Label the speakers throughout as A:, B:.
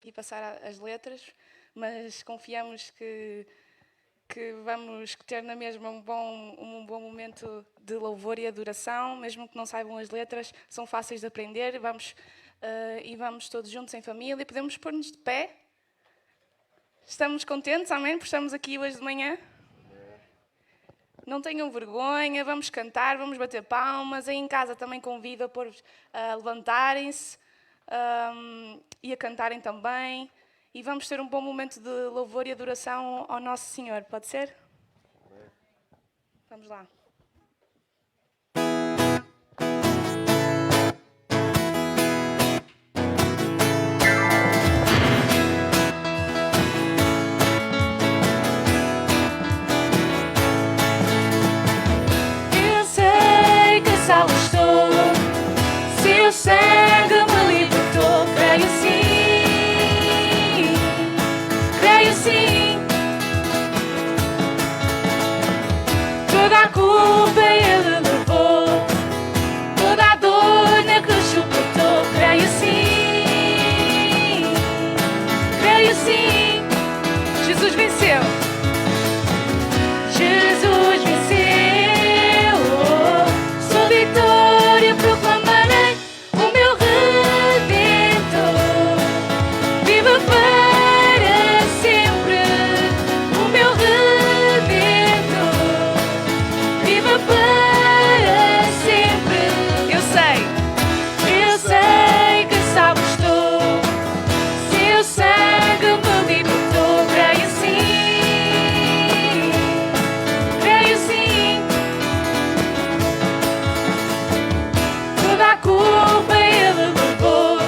A: aqui passar as letras, mas confiamos que vamos ter na mesma um bom momento de louvor e adoração, mesmo que não saibam as letras, são fáceis de aprender. E vamos todos juntos em família. Podemos pôr-nos de pé? Estamos contentes, amém, por estarmos aqui hoje de manhã? Não tenham vergonha, vamos cantar, vamos bater palmas. Aí em casa também convido a pôr-vos a levantarem-se e a cantarem também. E vamos ter um bom momento de louvor e adoração ao nosso Senhor. Pode ser? Vamos lá.
B: Eu sei que salvo estou, seu sangue me libertou. Creio sim, creio sim. Toda a culpa Ele levou, toda a dor na cruz suportou. Creio sim, Jesus venceu. Jesus venceu, sou vitória, proclamarei o meu Redentor. Viva para sempre, o meu Redentor. Viva para sempre. Eu sei que salvo estou, seu sangue me libertou. Creio sim, creio sim. Toda a culpa Ele levou,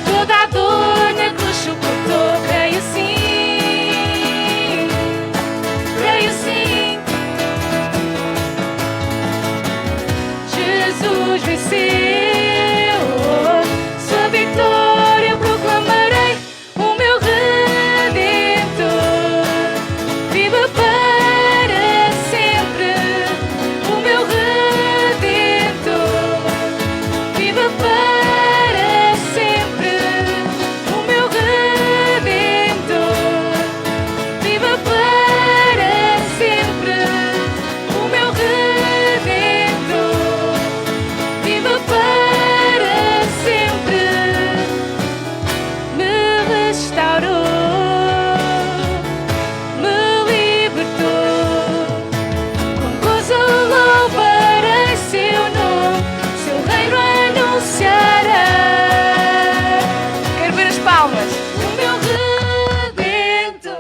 B: toda a dor na cruz suportou. Creio sim, creio sim. Jesus venceu, sua vitória proclamarei o meu Redentor. Viva para sempre, o meu Redentor. Viva para sempre, o meu Redentor. Viva para sempre, o meu Redentor. Viva para sempre. Me restaurou, me libertou. Com gozo louvarei seu nome, seu reino anunciará.
A: Quero ver as palmas.
B: O meu Redentor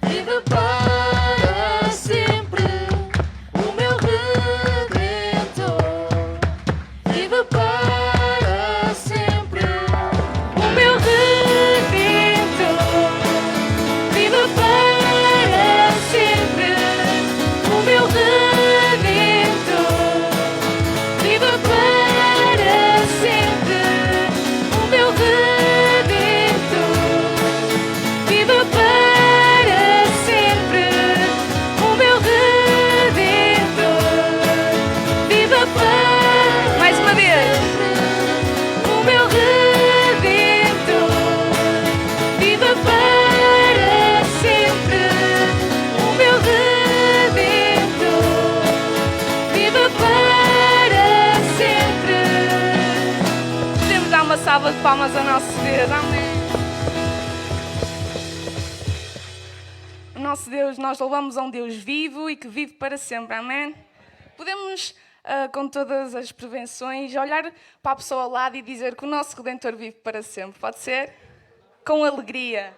B: vive para sempre. O meu Redentor vive para sempre. O meu Redentor vive para sempre. O meu Redentor vive para sempre. O meu Redentor vive para sempre. O meu Redentor vive para
A: Mais uma vez.
B: o meu Redentor vive para sempre. O meu Redentor vive para sempre.
A: Podemos dar uma salva de palmas ao nosso Deus. Amém. O nosso Deus, nós louvamos a um Deus vivo e que vive para sempre. Amém? Podemos, com todas as prevenções, olhar para a pessoa ao lado e dizer que o nosso Redentor vive para sempre. Pode ser? Com alegria.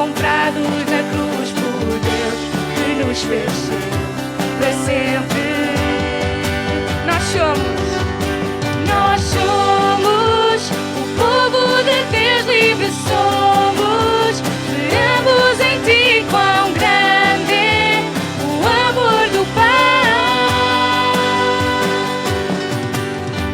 A: comprados na cruz por Deus, que nos fez ser para sempre. Nós somos o povo de Deus, livre somos. Esperamos em Ti, quão grande é o amor do Pai.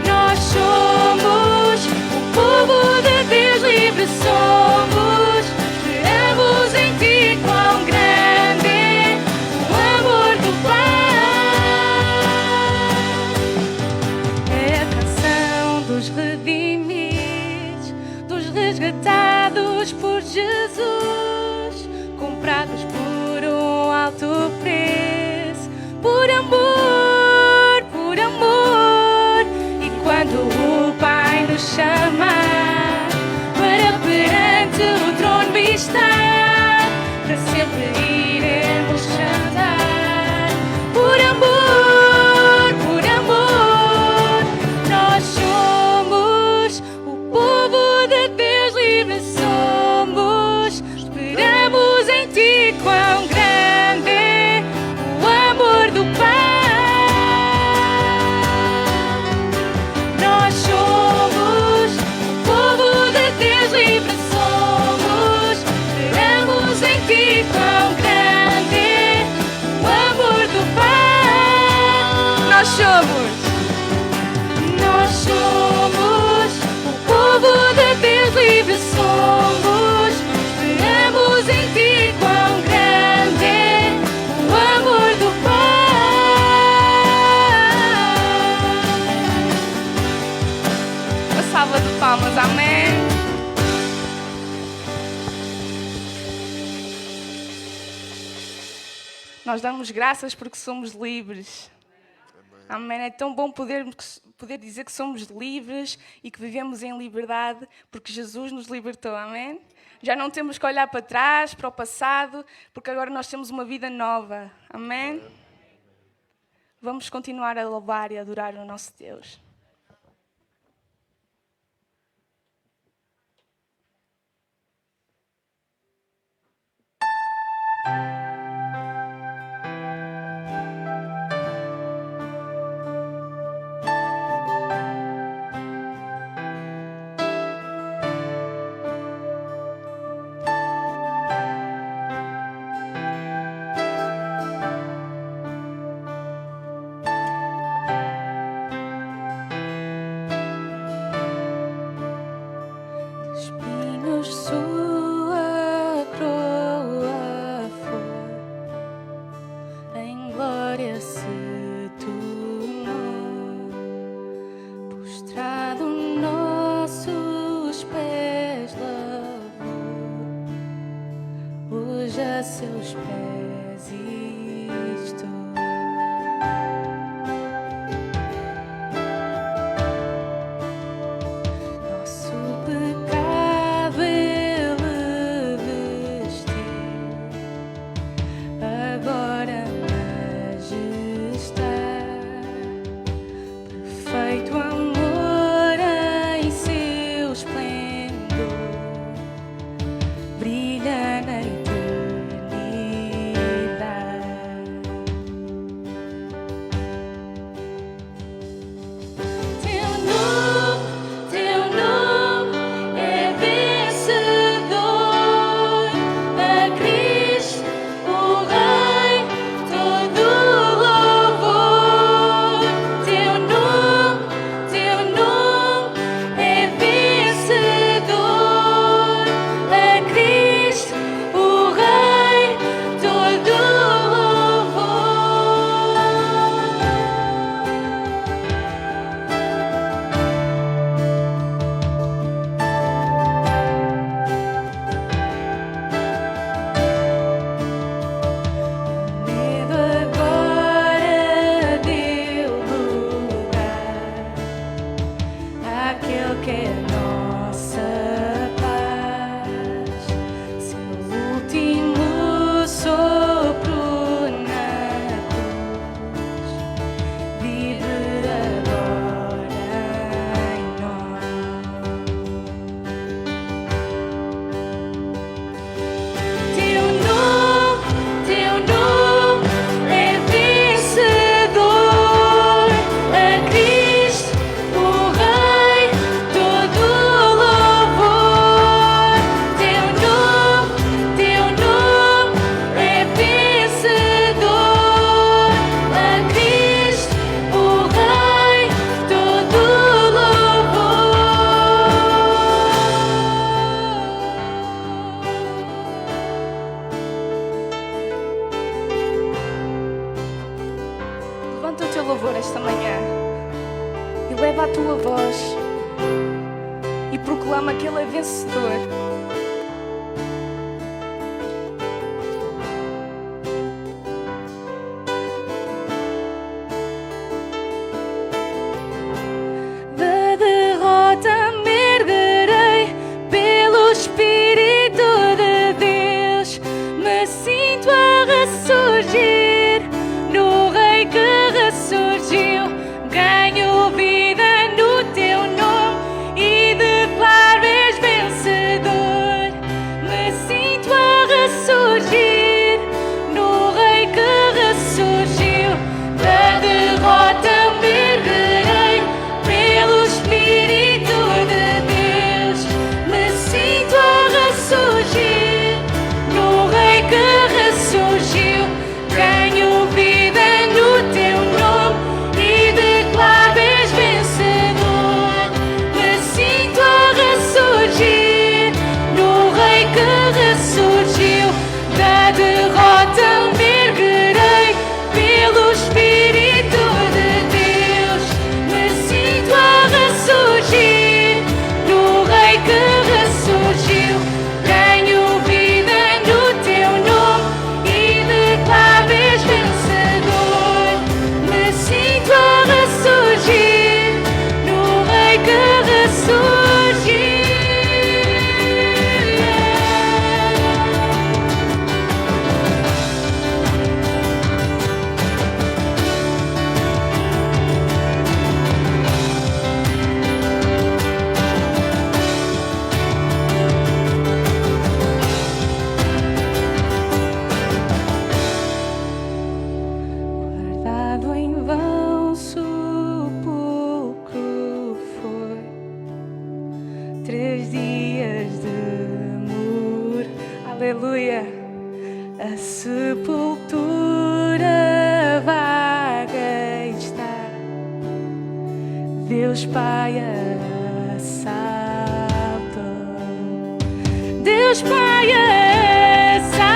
A: Nós somos o povo de Deus, livre somos. Esperamos em Ti, quão grande é o amor do Pai. É a canção dos redimidos, dos resgatados por Jesus, comprados por um alto preço, por amor, por amor. E quando o Pai nos chamar para perante o trono estar, para sempre iremos cantar. Por amor, por amor. Nós somos o povo de Deus, livre somos. Esperamos em Ti, quão grande é o amor do Pai. Nós somos o povo de Deus, livre somos. Esperamos em Ti, quão grande é o amor do Pai. Nós somos o povo de Deus, livre somos. Esperamos em Ti, quão grande é o amor do Pai. Uma salva de palmas, amém. Nós damos graças porque somos livres. Amém. É tão bom poder dizer que somos livres e que vivemos em liberdade porque Jesus nos libertou. Amém. Já não temos que olhar para trás, para o passado, porque agora nós temos uma vida nova. Amém. Vamos continuar a louvar e adorar o nosso Deus. Espinhos sua coroa foi, em glória se tornou, prostrado nossos pés lavou, hoje a seus pés estou. Nosso pecado Ele vestiu, agora majestade, perfeito amor em seu esplendor, brilha na eternidade. voz e proclama que Ele é vencedor.
B: Da derrota me erguerei pelo Espírito de Deus. Me sinto a ressurgir no Rei que ressurgiu. Ganho vida no Teu nome e declaro és vencedor. Me sinto a ressurgir no Rei que ressurgiu. Da derrota me erguerei pelo Espírito de Deus. Me sinto a ressurgir no Rei que ressurgiu. Ganho vida no Teu nome e declaro és vencedor. Me sinto a ressurgir no Rei que ressurgiu. Da derrota me erguerei pelo Espírito de Deus. Me sinto a ressurgir no Rei que ressurgiu. Ganho vida no Teu nome e declaro és vencedor. Me sinto a ressurgir no Rei que ressurgiu. Guardado em vão sepulcro foi, 3 dias de amor.
A: Aleluia!
B: A sepultura vaga está, Deus Pai assalta, Deus Pai assalta.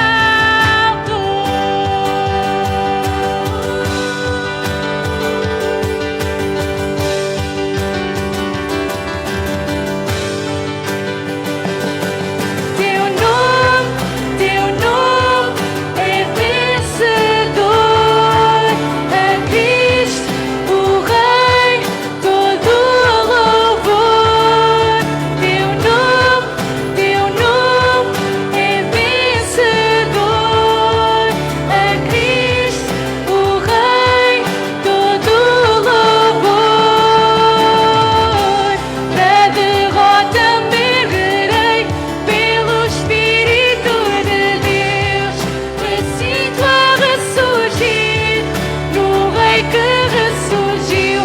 B: Teu nome é vencedor. A Cristo o Rei todo louvor. Teu nome é vencedor. A Cristo o Rei todo louvor. Da derrota me erguerei pelo Espírito de Deus. Me sinto a ressurgir no Rei que ressurgiu.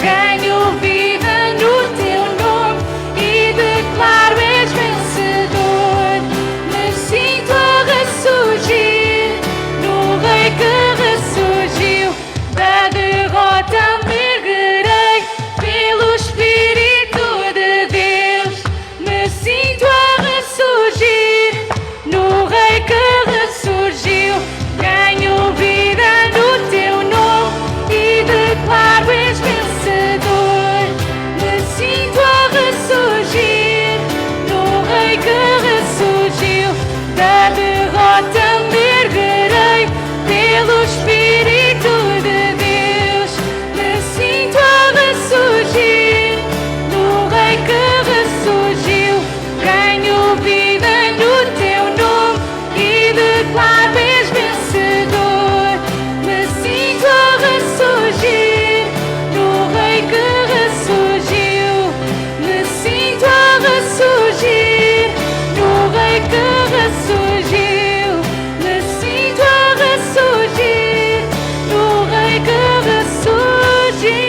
B: Ganho vida no Teu nome e declaro és vencedor. Me sinto a ressurgir no Rei que ressurgiu. Da derrota me erguerei pelo Espírito de Deus. Me sinto a ressurgir no Rei que ressurgiu. Ganho vida no Teu nome e declaro és vencedor. Me sinto a ressurgir no Rei que ressurgiu. Da derrota me erguerei pelo Espírito de Deus. Me sinto a ressurgir no Rei que ressurgiu. Ganho vida no Teu nome e declaro és vencedor. Me sinto a ressurgir no Rei que ressurgiu. Me sinto a ressurgir no Rei que ressurgiu. Me sinto a ressurgir no Rei que ressurgiu.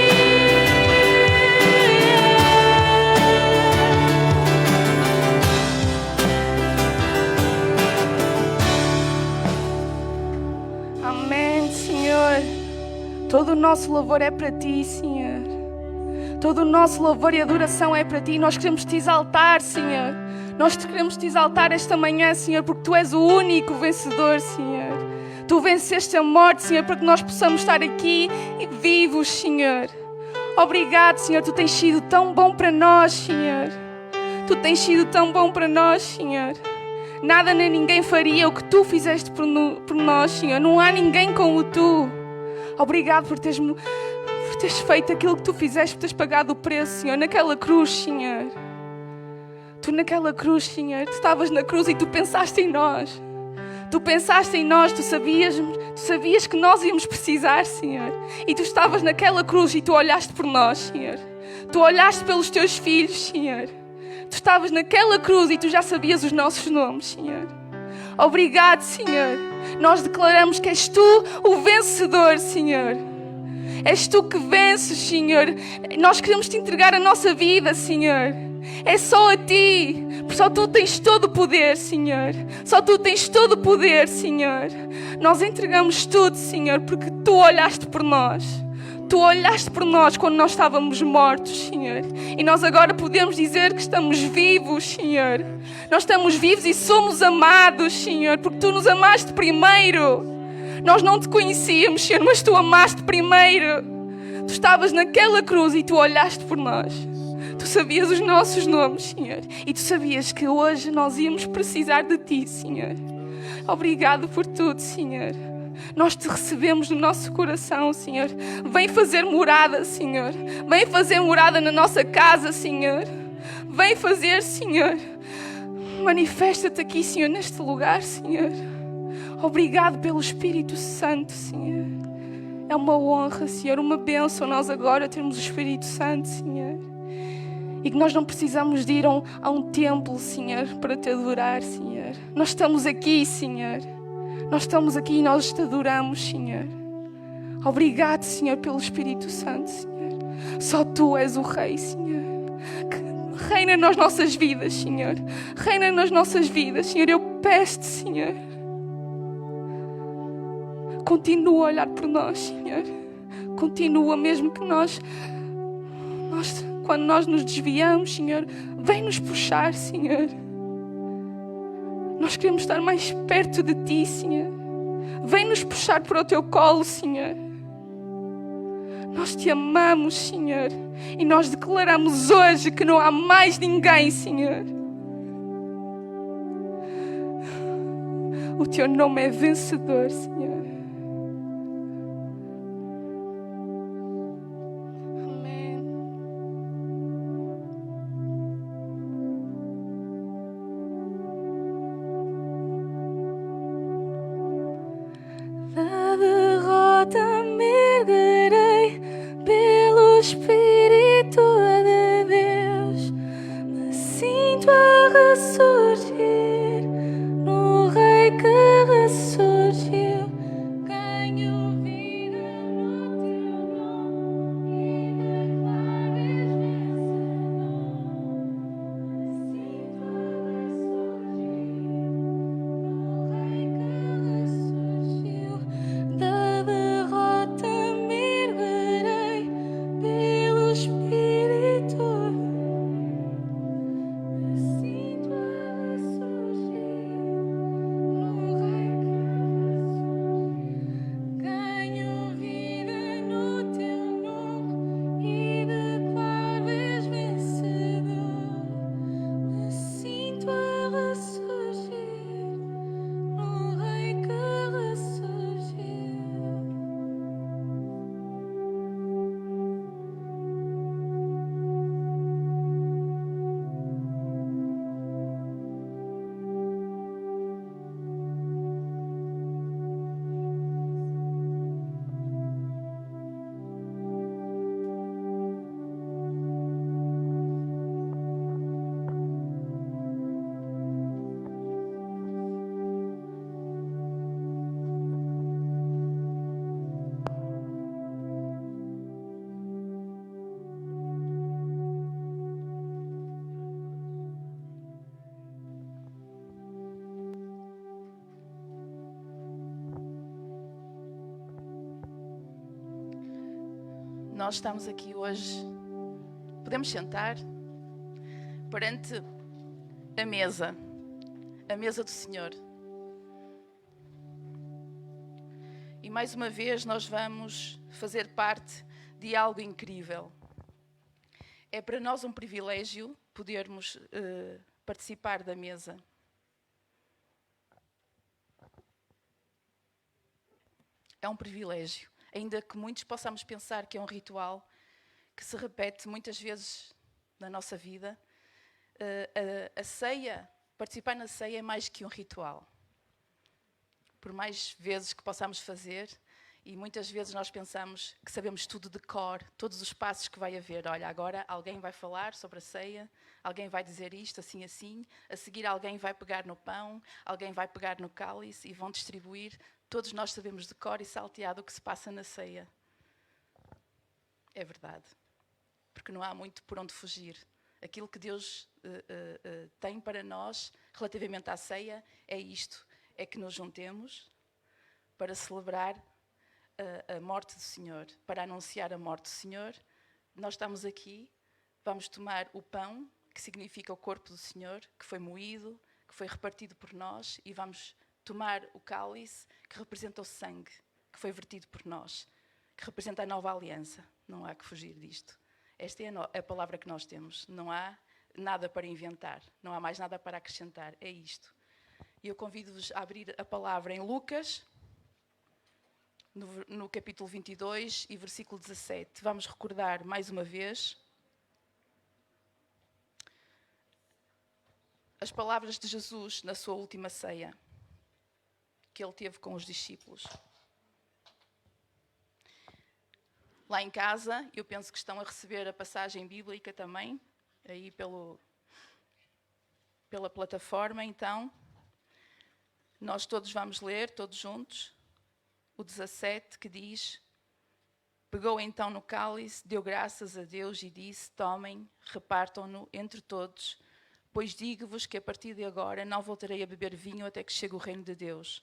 A: Amém, Senhor. Todo o nosso louvor é para Ti, Senhor. Todo o nosso louvor e adoração é para Ti. Nós queremos Te exaltar, Senhor. Nós queremos Te exaltar esta manhã, Senhor, porque Tu és o único vencedor, Senhor. Tu venceste a morte, Senhor, para que nós possamos estar aqui vivos, Senhor. Obrigado, Senhor, Tu tens sido tão bom para nós, Senhor. Tu tens sido tão bom para nós, Senhor. Nada nem ninguém faria o que Tu fizeste por nós, Senhor. Não há ninguém como Tu. Obrigado por teres feito aquilo que Tu fizeste, por teres pagado o preço, Senhor, naquela cruz, Senhor. Tu naquela cruz, Senhor, Tu estavas na cruz e Tu pensaste em nós. Tu pensaste em nós, tu sabias que nós íamos precisar, Senhor. E Tu estavas naquela cruz e Tu olhaste por nós, Senhor. Tu olhaste pelos Teus filhos, Senhor. Tu estavas naquela cruz e Tu já sabias os nossos nomes, Senhor. Obrigado, Senhor. Nós declaramos que és Tu o vencedor, Senhor. És Tu que vences, Senhor. Nós queremos Te entregar a nossa vida, Senhor. É só a Ti, porque só Tu tens todo o poder, Senhor. Só Tu tens todo o poder, Senhor. Nós entregamos tudo, Senhor, porque Tu olhaste por nós. Tu olhaste por nós quando nós estávamos mortos, Senhor. E nós agora podemos dizer que estamos vivos, Senhor. Nós estamos vivos e somos amados, Senhor, porque Tu nos amaste primeiro. Nós não Te conhecíamos, Senhor, mas Tu amaste primeiro. Tu estavas naquela cruz e Tu olhaste por nós. Tu sabias os nossos nomes, Senhor. E Tu sabias que hoje nós íamos precisar de Ti, Senhor. Obrigado por tudo, Senhor. Nós Te recebemos no nosso coração, Senhor. Vem fazer morada, Senhor. Vem fazer morada na nossa casa, Senhor. Vem fazer, Senhor. Manifesta-te aqui, Senhor, neste lugar, Senhor. Obrigado pelo Espírito Santo, Senhor. É uma honra, Senhor, uma bênção nós agora termos o Espírito Santo, Senhor. E que nós não precisamos de ir a um templo, Senhor, para Te adorar, Senhor. Nós estamos aqui, Senhor. Nós estamos aqui e nós Te adoramos, Senhor. Obrigado, Senhor, pelo Espírito Santo, Senhor. Só Tu és o Rei, Senhor. Que reina nas nossas vidas, Senhor. Reina nas nossas vidas, Senhor. Eu peço-Te, Senhor. Continua a olhar por nós, Senhor. Continua, mesmo que quando nós nos desviamos, Senhor, vem nos puxar, Senhor. Nós queremos estar mais perto de Ti, Senhor. Vem nos puxar para o Teu colo, Senhor. Nós Te amamos, Senhor. E nós declaramos hoje que não há mais ninguém, Senhor. O Teu nome é vencedor, Senhor.
B: Espírito de Deus, me sinto a ressurgir no Rei que ressurgiu. Ganho vida no Teu nome e declaro vencedor. Me sinto a ressurgir no Rei que ressurgiu. Da derrota me erguerei pelo Espírito. Me sinto a ressurgir no Rei que ressurgiu. Ganho vida no Teu nome e declaro és vencedor. Me sinto a ressurgir no Rei que ressurgiu.
C: Nós estamos aqui hoje, podemos sentar perante a mesa do Senhor. E mais uma vez nós vamos fazer parte de algo incrível. É para nós um privilégio podermos participar da mesa. É um privilégio, ainda que muitos possamos pensar que é um ritual que se repete muitas vezes na nossa vida. A ceia, participar na ceia é mais que um ritual. Por mais vezes que possamos fazer, e muitas vezes nós pensamos que sabemos tudo de cor, todos os passos que vai haver. Olha, agora alguém vai falar sobre a ceia, alguém vai dizer isto, assim, assim. A seguir alguém vai pegar no pão, alguém vai pegar no cálice e vão distribuir. Todos nós sabemos de cor e salteado o que se passa na ceia. É verdade. Porque não há muito por onde fugir. Aquilo que Deus tem para nós relativamente à ceia é isto. É que nos juntemos para celebrar a morte do Senhor, para anunciar a morte do Senhor. Nós estamos aqui, vamos tomar o pão, que significa o corpo do Senhor, que foi moído, que foi repartido por nós, e vamos tomar o cálice, que representa o sangue, que foi vertido por nós, que representa a nova aliança. Não há que fugir disto. Esta é a palavra que nós temos. Não há nada para inventar, não há mais nada para acrescentar. É isto. E eu convido-vos a abrir a palavra em Lucas, no capítulo 22 e versículo 17. Vamos recordar mais uma vez as palavras de Jesus na sua última ceia, que ele teve com os discípulos. Lá em casa, eu penso que estão a receber a passagem bíblica também, aí pela plataforma. Então, nós todos vamos ler, todos juntos, o 17, que diz: pegou então no cálice, deu graças a Deus e disse: tomem, repartam-no entre todos, pois digo-vos que a partir de agora não voltarei a beber vinho até que chegue o reino de Deus.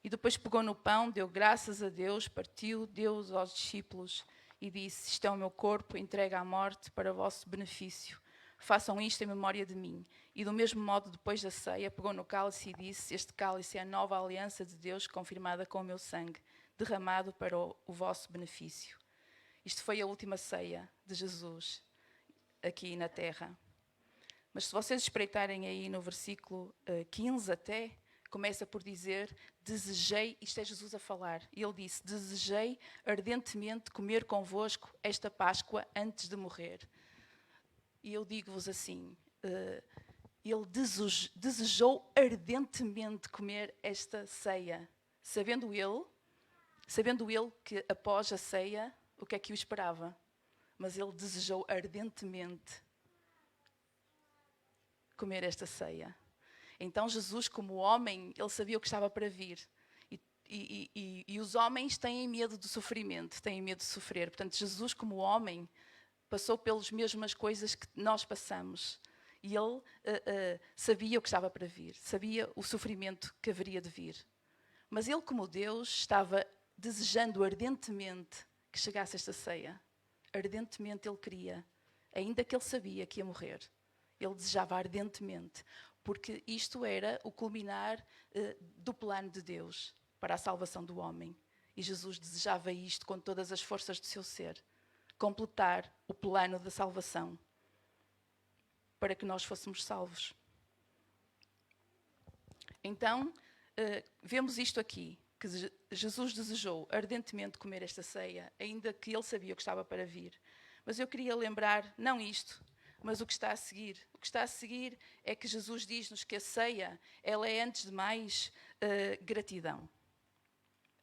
C: E depois pegou no pão, deu graças a Deus, partiu, deu-os aos discípulos e disse: isto é o meu corpo, entregue à morte para o vosso benefício. Façam isto em memória de mim. E do mesmo modo, depois da ceia, pegou no cálice e disse: este cálice é a nova aliança de Deus, confirmada com o meu sangue, derramado para o vosso benefício. Isto foi a última ceia de Jesus aqui na terra. Mas se vocês espreitarem aí no versículo 15 até, começa por dizer: desejei, isto é Jesus a falar, e ele disse: desejei ardentemente comer convosco esta Páscoa antes de morrer. E eu digo-vos assim, ele desejou ardentemente comer esta ceia, sabendo ele que após a ceia, o que é que o esperava? Mas ele desejou ardentemente comer esta ceia. Então Jesus, como homem, ele sabia o que estava para vir. E os homens têm medo do sofrimento, têm medo de sofrer. Portanto, Jesus, como homem, passou pelas mesmas coisas que nós passamos. E ele sabia o que estava para vir, sabia o sofrimento que haveria de vir. Mas ele, como Deus, estava desejando ardentemente que chegasse esta ceia. Ardentemente ele queria, ainda que ele sabia que ia morrer. Ele desejava ardentemente, porque isto era o culminar do plano de Deus para a salvação do homem. E Jesus desejava isto com todas as forças do seu ser. Completar o plano da salvação para que nós fôssemos salvos. Então, vemos isto aqui, que Jesus desejou ardentemente comer esta ceia, ainda que ele sabia o que estava para vir. Mas eu queria lembrar, não isto, mas o que está a seguir. O que está a seguir é que Jesus diz-nos que a ceia, ela é antes de mais gratidão.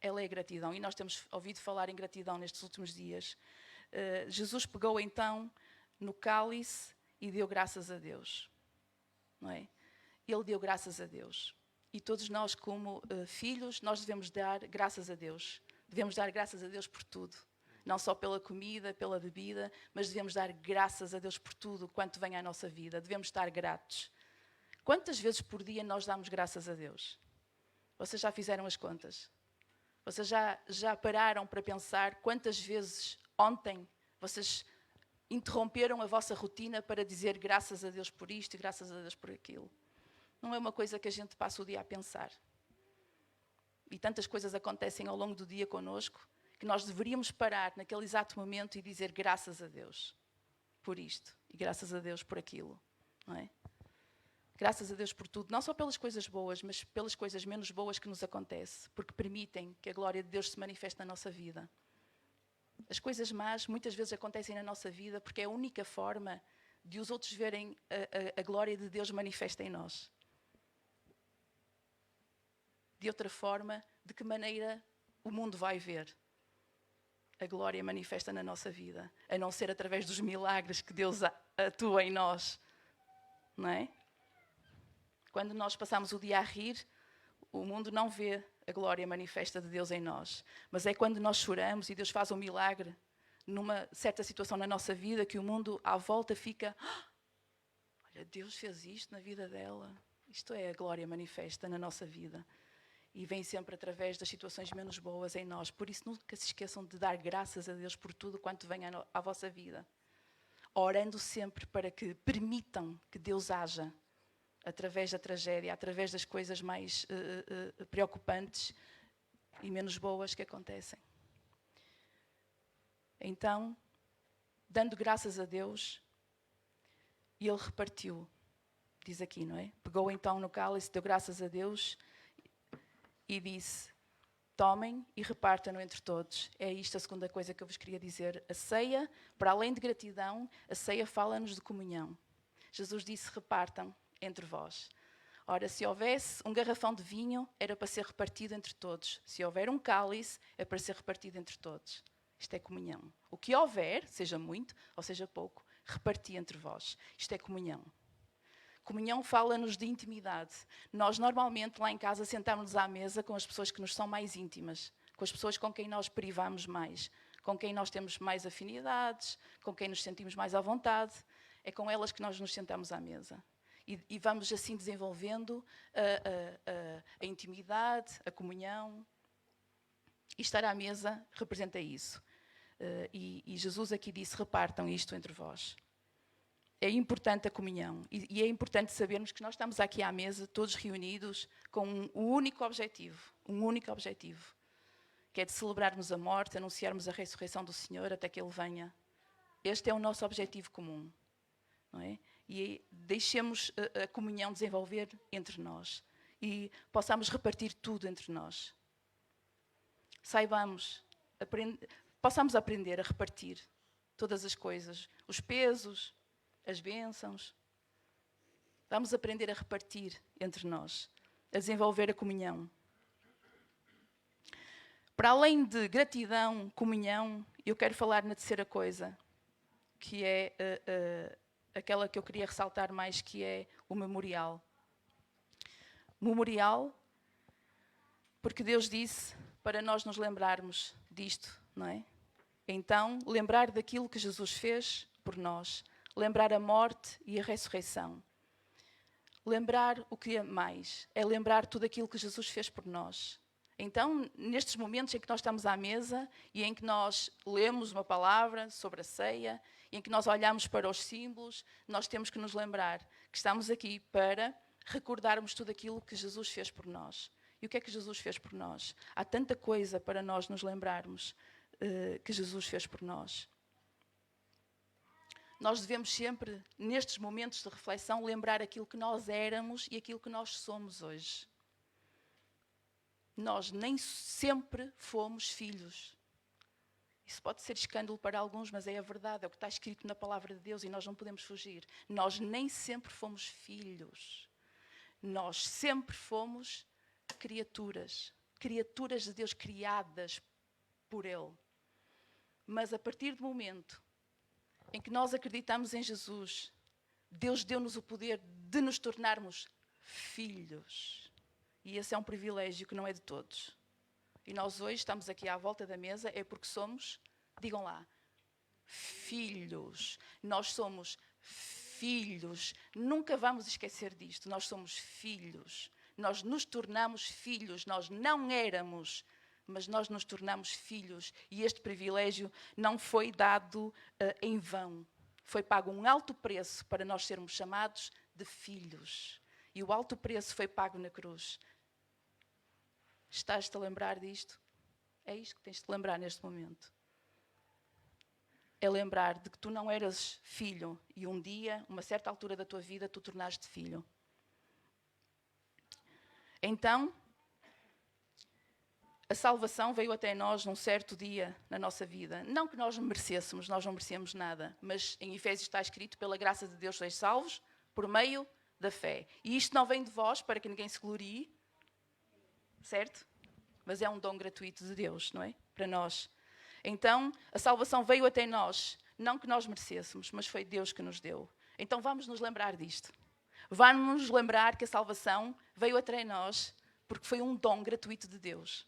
C: Ela é gratidão, e nós temos ouvido falar em gratidão nestes últimos dias. Jesus pegou então no cálice e deu graças a Deus, não é? Ele deu graças a Deus. E todos nós, como filhos, nós devemos dar graças a Deus. Devemos dar graças a Deus por tudo. Não só pela comida, pela bebida, mas devemos dar graças a Deus por tudo quanto vem à nossa vida. Devemos estar gratos. Quantas vezes por dia nós damos graças a Deus? Vocês já fizeram as contas? Vocês já pararam para pensar quantas vezes ontem vocês interromperam a vossa rotina para dizer graças a Deus por isto e graças a Deus por aquilo? Não é uma coisa que a gente passa o dia a pensar. E tantas coisas acontecem ao longo do dia connosco que nós deveríamos parar naquele exato momento e dizer graças a Deus por isto. E graças a Deus por aquilo, não é? Graças a Deus por tudo, não só pelas coisas boas, mas pelas coisas menos boas que nos acontecem, porque permitem que a glória de Deus se manifeste na nossa vida. As coisas más muitas vezes acontecem na nossa vida porque é a única forma de os outros verem a glória de Deus manifesta em nós. De outra forma, de que maneira o mundo vai ver a glória manifesta na nossa vida, a não ser através dos milagres que Deus atua em nós, não é? Quando nós passamos o dia a rir, o mundo não vê a glória manifesta de Deus em nós. Mas é quando nós choramos e Deus faz um milagre numa certa situação na nossa vida que o mundo à volta fica: olha, Deus fez isto na vida dela. Isto é a glória manifesta na nossa vida. E vem sempre através das situações menos boas em nós. Por isso nunca se esqueçam de dar graças a Deus por tudo quanto vem à vossa vida. Orando sempre para que permitam que Deus haja através da tragédia, através das coisas mais preocupantes e menos boas que acontecem. Então, dando graças a Deus, Ele repartiu, diz aqui, não é? Pegou então no cálice, deu graças a Deus e disse: tomem e repartam-no entre todos. É isto a segunda coisa que eu vos queria dizer. A ceia, para além de gratidão, a ceia fala-nos de comunhão. Jesus disse: repartam entre vós. Ora, se houvesse um garrafão de vinho, era para ser repartido entre todos. Se houver um cálice, é para ser repartido entre todos. Isto é comunhão. O que houver, seja muito ou seja pouco, reparti entre vós. Isto é comunhão. Comunhão fala-nos de intimidade. Nós, normalmente, lá em casa, sentamos-nos à mesa com as pessoas que nos são mais íntimas, com as pessoas com quem nós privamos mais, com quem nós temos mais afinidades, com quem nos sentimos mais à vontade. É com elas que nós nos sentamos à mesa. E vamos assim desenvolvendo a intimidade, a comunhão. E estar à mesa representa isso. E Jesus aqui disse: repartam isto entre vós. É importante a comunhão. E é importante sabermos que nós estamos aqui à mesa, todos reunidos, com um único objetivo. Um único objetivo. Que é de celebrarmos a morte, anunciarmos a ressurreição do Senhor até que Ele venha. Este é o nosso objetivo comum. Não é? E deixemos a comunhão desenvolver entre nós e possamos repartir tudo entre nós. Possamos aprender a repartir todas as coisas, os pesos, as bênçãos. Vamos aprender a repartir entre nós, a desenvolver a comunhão. Para além de gratidão, comunhão, eu quero falar na terceira coisa, que é aquela que eu queria ressaltar mais, que é o memorial. Memorial, porque Deus disse para nós nos lembrarmos disto, não é? Então, lembrar daquilo que Jesus fez por nós. Lembrar a morte e a ressurreição. Lembrar o que é mais. É lembrar tudo aquilo que Jesus fez por nós. Então, nestes momentos em que nós estamos à mesa e em que nós lemos uma palavra sobre a ceia, em que nós olhamos para os símbolos, nós temos que nos lembrar que estamos aqui para recordarmos tudo aquilo que Jesus fez por nós. E o que é que Jesus fez por nós? Há tanta coisa para nós nos lembrarmos que Jesus fez por nós. Nós devemos sempre, nestes momentos de reflexão, lembrar aquilo que nós éramos e aquilo que nós somos hoje. Nós nem sempre fomos filhos. Isso pode ser escândalo para alguns, mas é a verdade, é o que está escrito na palavra de Deus e nós não podemos fugir. Nós nem sempre fomos filhos. Nós sempre fomos criaturas de Deus criadas por Ele. Mas a partir do momento em que nós acreditamos em Jesus, Deus deu-nos o poder de nos tornarmos filhos. E esse é um privilégio que não é de todos. E nós hoje estamos aqui à volta da mesa é porque somos, digam lá, filhos. Nós somos filhos. Nunca vamos esquecer disto. Nós somos filhos. Nós nos tornamos filhos. Nós não éramos, mas nós nos tornamos filhos. E este privilégio não foi dado em vão. Foi pago um alto preço para nós sermos chamados de filhos. E o alto preço foi pago na cruz. Estás-te a lembrar disto? É isto que tens de lembrar neste momento. é lembrar de que tu não eras filho e um dia, uma certa altura da tua vida, tu tornaste filho. Então, a salvação veio até nós num certo dia na nossa vida. Não que nós merecêssemos, nós não merecemos nada, mas em Efésios está escrito, pela graça de Deus sois salvos, por meio da fé. E isto não vem de vós, para que ninguém se glorie, certo? Mas é um dom gratuito de Deus, não é? Para nós. Então, a salvação veio até nós, não que nós merecêssemos, mas foi Deus que nos deu. Então vamos nos lembrar disto. Vamos nos lembrar que a salvação veio até nós, porque foi um dom gratuito de Deus.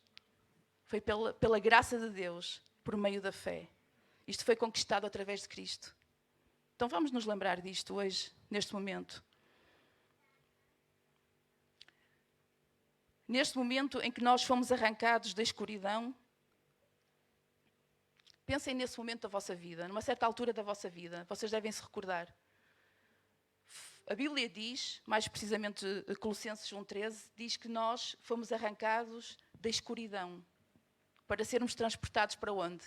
C: Foi pela graça de Deus, por meio da fé. Isto foi conquistado através de Cristo. Então vamos nos lembrar disto hoje, neste momento. Neste momento em que nós fomos arrancados da escuridão, pensem nesse momento da vossa vida, numa certa altura da vossa vida, vocês devem se recordar. A Bíblia diz, mais precisamente Colossenses 1,13, diz que nós fomos arrancados da escuridão para sermos transportados para onde?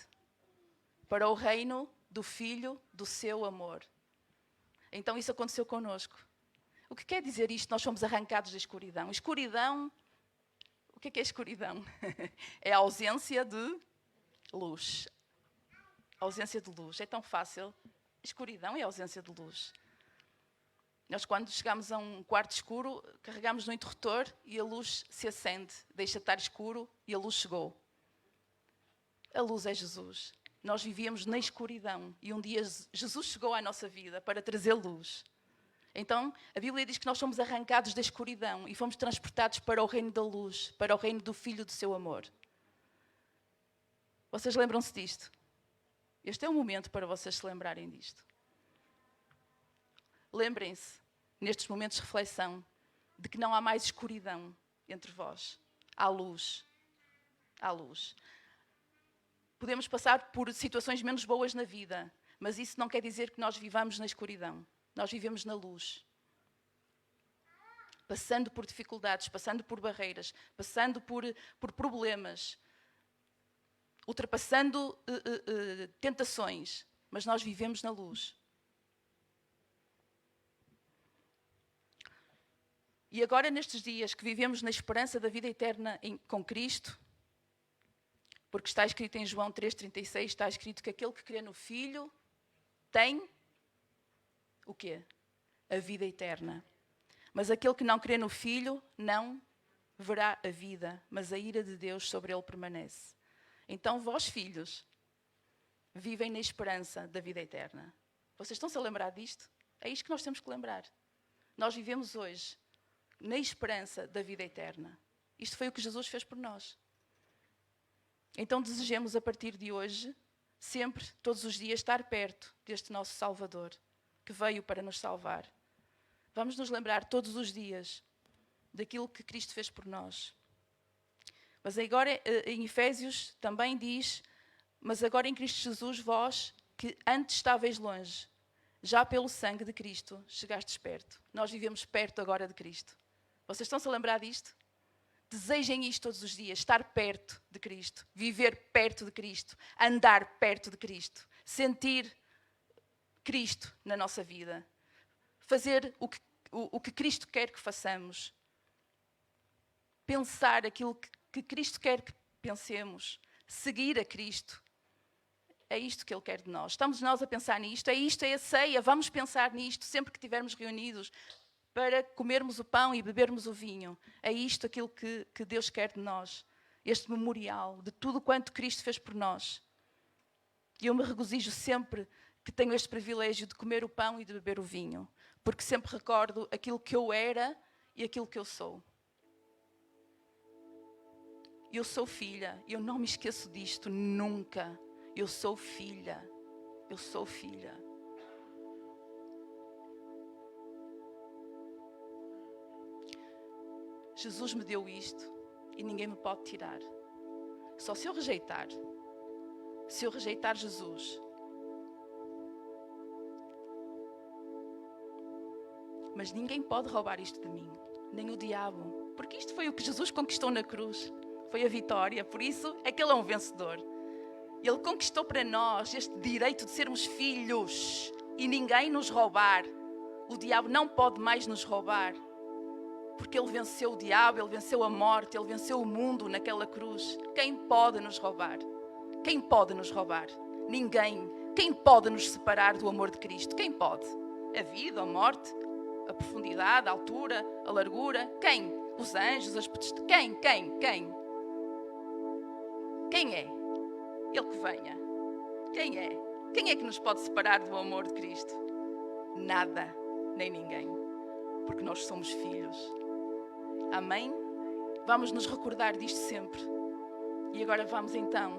C: Para o reino do Filho do seu amor. Então isso aconteceu connosco. O que quer dizer isto? Nós fomos arrancados da escuridão. Escuridão, o que é escuridão? É a ausência de luz. A ausência de luz. É tão fácil. Escuridão é a ausência de luz. Nós, quando chegamos a um quarto escuro, carregamos no interruptor e a luz se acende. Deixa de estar escuro e a luz chegou. A luz é Jesus. Nós vivíamos na escuridão e um dia Jesus chegou à nossa vida para trazer luz. Então, a Bíblia diz que nós somos arrancados da escuridão e fomos transportados para o reino da luz, para o reino do Filho do seu amor. Vocês lembram-se disto? Este é o momento para vocês se lembrarem disto. Lembrem-se, nestes momentos de reflexão, de que não há mais escuridão entre vós. Há luz. Há luz. Podemos passar por situações menos boas na vida, mas isso não quer dizer que nós vivamos na escuridão. Nós vivemos na luz. Passando por dificuldades, passando por barreiras, passando por problemas, ultrapassando tentações, mas nós vivemos na luz. E agora, nestes dias que vivemos na esperança da vida eterna com Cristo, porque está escrito em João 3,36, está escrito que aquele que crê no Filho tem o quê? A vida eterna. Mas aquele que não crê no Filho não verá a vida, mas a ira de Deus sobre ele permanece. Então, vós, filhos, vivem na esperança da vida eterna. Vocês estão-se a lembrar disto? É isto que nós temos que lembrar. Nós vivemos hoje na esperança da vida eterna. Isto foi o que Jesus fez por nós. Então desejemos a partir de hoje, sempre, todos os dias, estar perto deste nosso Salvador, que veio para nos salvar. Vamos nos lembrar todos os dias daquilo que Cristo fez por nós. Mas agora em Efésios também diz, mas agora em Cristo Jesus, vós que antes estáveis longe, já pelo sangue de Cristo chegastes perto. Nós vivemos perto agora de Cristo. Vocês estão-se a lembrar disto? Desejem isto todos os dias, estar perto de Cristo, viver perto de Cristo, andar perto de Cristo, sentir Cristo na nossa vida, fazer o que Cristo quer que façamos, pensar aquilo que Cristo quer que pensemos, seguir a Cristo. É isto que Ele quer de nós. Estamos nós a pensar nisto, é a ceia, vamos pensar nisto sempre que estivermos reunidos, para comermos o pão e bebermos o vinho. É isto aquilo que Deus quer de nós. Este memorial de tudo quanto Cristo fez por nós. E eu me regozijo sempre que tenho este privilégio de comer o pão e de beber o vinho. Porque sempre recordo aquilo que eu era e aquilo que eu sou. Eu sou filha. Eu não me esqueço disto nunca. Eu sou filha. Eu sou filha. Jesus me deu isto e ninguém me pode tirar. Só se eu rejeitar. Se eu rejeitar Jesus. Mas ninguém pode roubar isto de mim. Nem o diabo. Porque isto foi o que Jesus conquistou na cruz. Foi a vitória. Por isso é que Ele é um vencedor. Ele conquistou para nós este direito de sermos filhos e ninguém nos roubar. O diabo não pode mais nos roubar, porque Ele venceu o diabo, Ele venceu a morte, Ele venceu o mundo naquela cruz. Quem pode nos roubar? Quem pode nos roubar? Ninguém. Quem pode nos separar do amor de Cristo? Quem pode? A vida, a morte, a profundidade, a altura, a largura? Quem? Os anjos, as potestades? Quem? Quem é? Ele que venha. Quem é? Quem é que nos pode separar do amor de Cristo? Nada, nem ninguém. Porque nós somos filhos. Amém? Vamos nos recordar disto sempre. E agora vamos então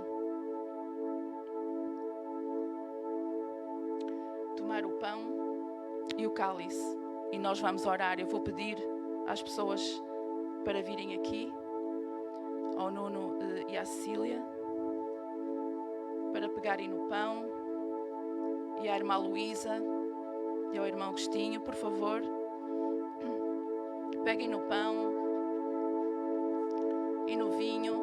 C: tomar o pão e o cálice. E nós vamos orar. Eu vou pedir às pessoas para virem aqui, ao Nuno e à Cecília, para pegarem no pão, e à irmã Luísa e ao irmão Agostinho, por favor, peguem no pão e no vinho.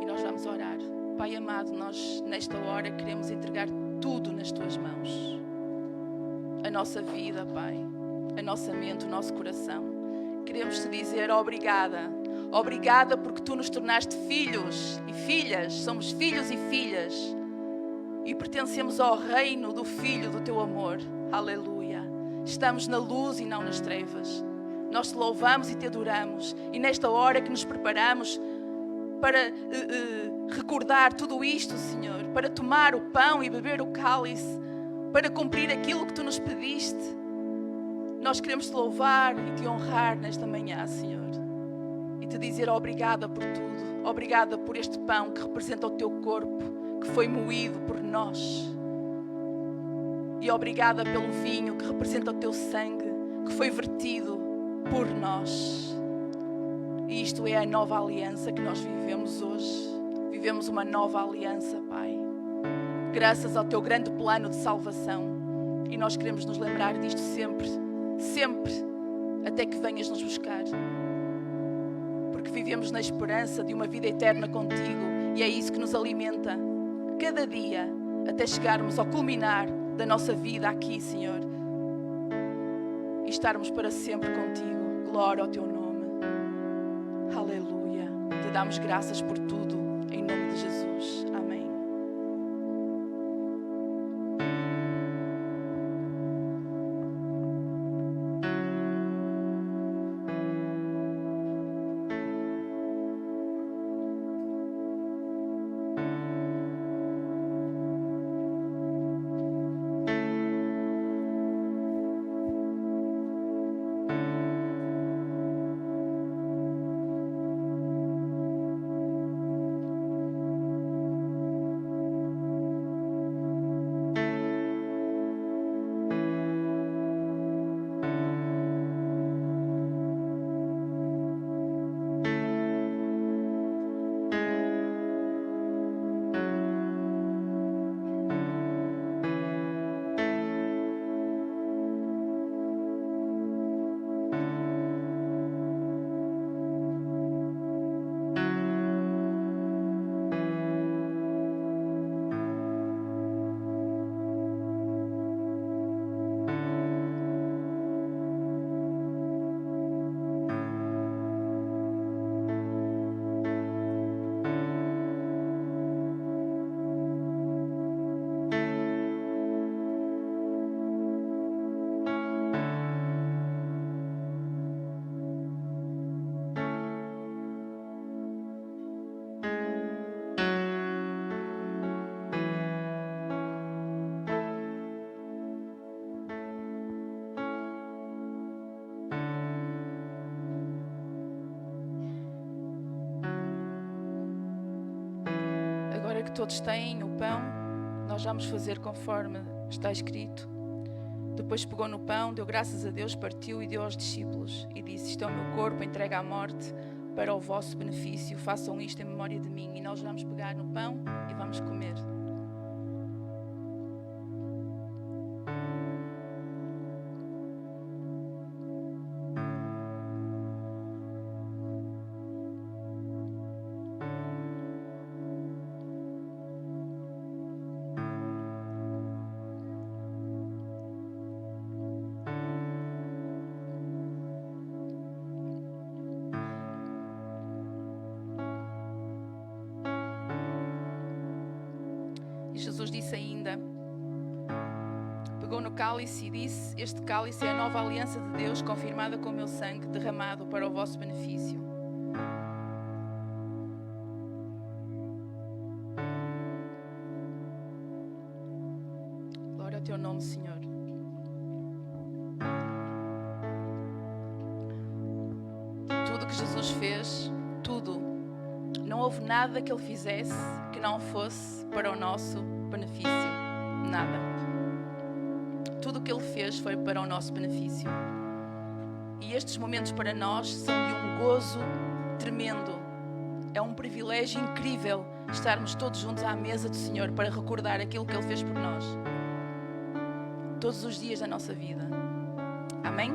C: E nós vamos orar. Pai amado, nós nesta hora queremos entregar tudo nas Tuas mãos. A nossa vida, Pai, a nossa mente, o nosso coração. Queremos Te dizer obrigada. Obrigada porque Tu nos tornaste filhos e filhas. Somos filhos e filhas. E pertencemos ao reino do Filho do Teu amor. Aleluia. Estamos na luz e não nas trevas. Nós Te louvamos e Te adoramos. E nesta hora que nos preparamos para recordar tudo isto, Senhor, para tomar o pão e beber o cálice, para cumprir aquilo que Tu nos pediste, nós queremos Te louvar e Te honrar nesta manhã, Senhor, e Te dizer obrigada por tudo. Obrigada por este pão que representa o Teu corpo, que foi moído por nós, e obrigada pelo vinho que representa o Teu sangue, que foi vertido por nós. E isto é a nova aliança que nós vivemos hoje. Vivemos uma nova aliança, Pai, graças ao Teu grande plano de salvação. E nós queremos nos lembrar disto sempre, sempre, até que venhas nos buscar. Porque vivemos na esperança de uma vida eterna contigo, e é isso que nos alimenta cada dia, até chegarmos ao culminar da nossa vida aqui, Senhor, e estarmos para sempre contigo. Glória ao Teu nome. Aleluia. Te damos graças por tudo, em nome de Jesus. Amém. Agora que todos têm o pão, nós vamos fazer conforme está escrito. Depois pegou no pão, deu graças a Deus, partiu e deu aos discípulos e disse: isto é o meu corpo, entregue à morte para o vosso benefício. Façam isto em memória de mim. E nós vamos pegar no pão e vamos comer. Jesus disse ainda, pegou no cálice e disse: este cálice é a nova aliança de Deus, confirmada com o meu sangue, derramado para o vosso benefício. Glória ao teu nome, Senhor. Tudo que Jesus fez, tudo, não houve nada que Ele fizesse que não fosse para o nosso benefício. Nada. Tudo o que Ele fez foi para o nosso benefício. E estes momentos para nós são de um gozo tremendo. É um privilégio incrível estarmos todos juntos à mesa do Senhor para recordar aquilo que Ele fez por nós. Todos os dias da nossa vida. Amém?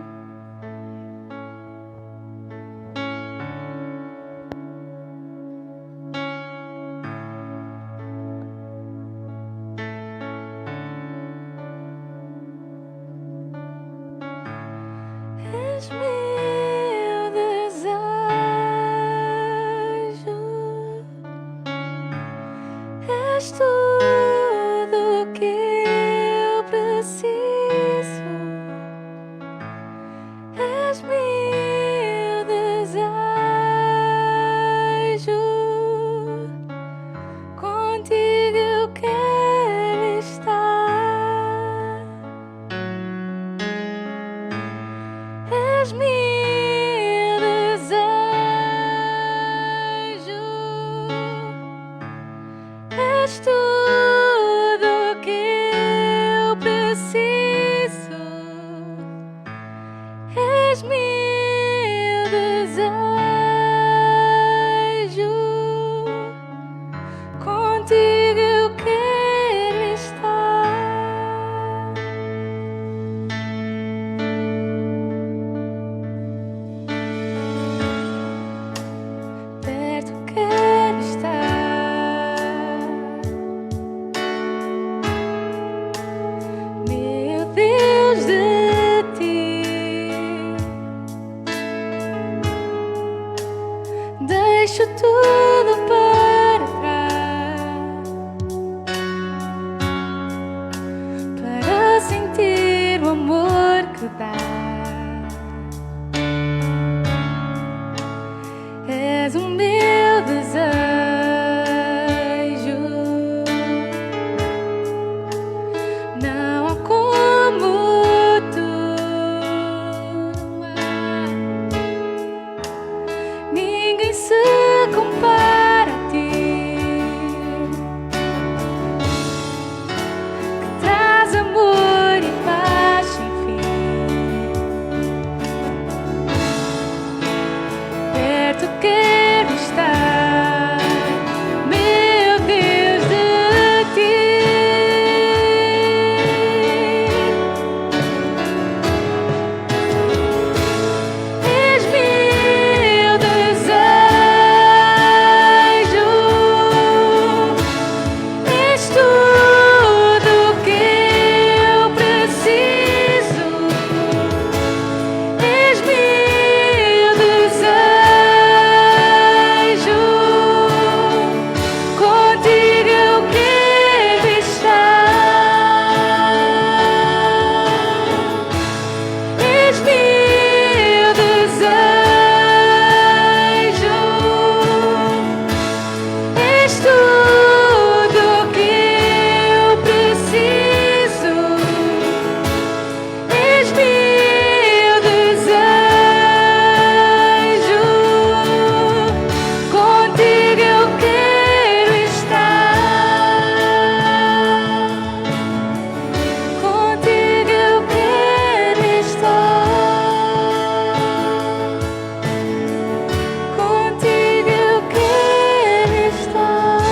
B: És meu desejo, és tudo que eu preciso, és meu desejo, contigo eu quero estar. És meu desejo, és tudo que eu preciso, és meu desejo, contigo eu quero estar. Perto quero estar, meu Deus, de ti. Deixo tudo para trás para sentir o amor que dá. És o meu desejo, não há como tu, não há. Ninguém se compara a ti, que traz amor e paz sem fim. Perto quero estar, meu Deus, de ti. És meu desejo, és tudo que eu preciso, és meu desejo, contigo eu quero estar. És meu desejo, és tudo que eu preciso, és meu desejo, contigo eu quero estar. Contigo eu quero estar. Contigo eu quero estar.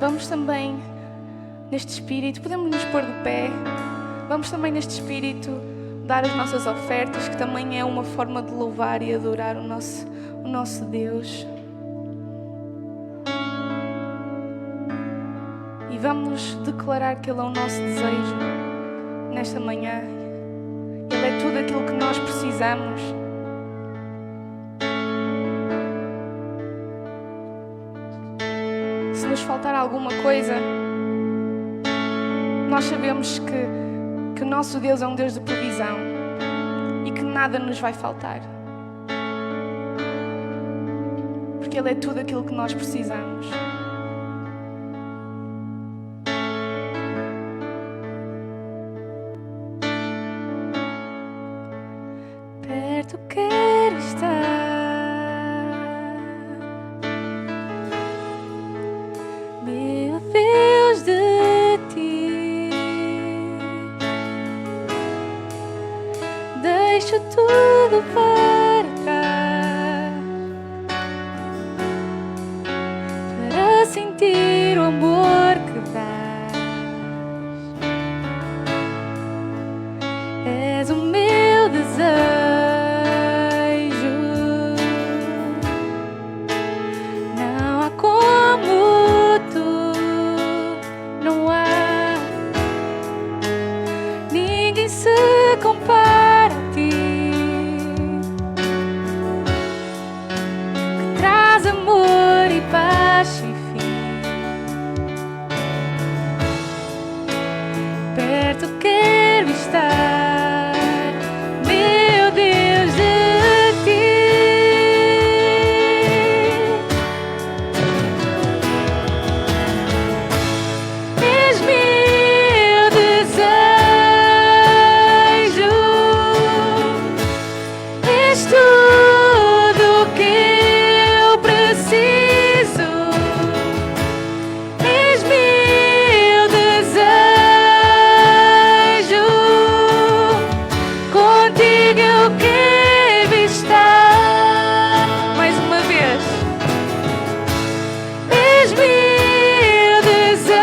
B: Vamos também neste espírito, podemos nos pôr de pé. Vamos também neste espírito dar as nossas ofertas, que também é uma forma de louvar e adorar o nosso Deus. E vamos declarar que Ele é o nosso desejo nesta manhã. Ele é tudo aquilo que nós precisamos. faltar alguma coisa, nós sabemos que o nosso Deus é um Deus de provisão e que nada nos vai faltar. Porque Ele é tudo aquilo que nós precisamos. Perto quero estar, meu Deus, de ti. Deixo tudo para trás para sentir o amor que dás. És o meu desejo. Não há como tu, não há. Ninguém se compara a ti, que traz amor e paz sem fim. Perto quero estar, meu Deus, de ti. És meu desejo, és tudo que eu preciso. És meu desejo, contigo eu quero estar. Mais uma vez. És meu desejo,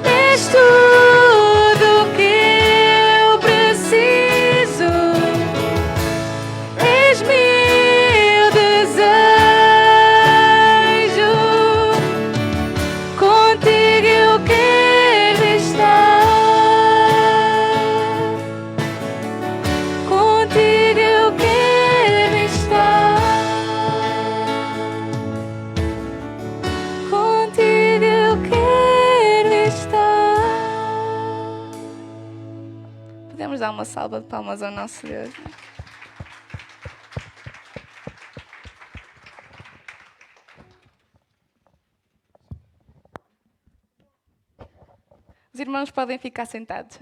B: és tudo que eu preciso. És meu desejo, contigo eu quero estar. Contigo eu quero estar. Contigo eu quero estar. Podemos dar uma salva de palmas ao nosso Deus. Os irmãos podem ficar sentados.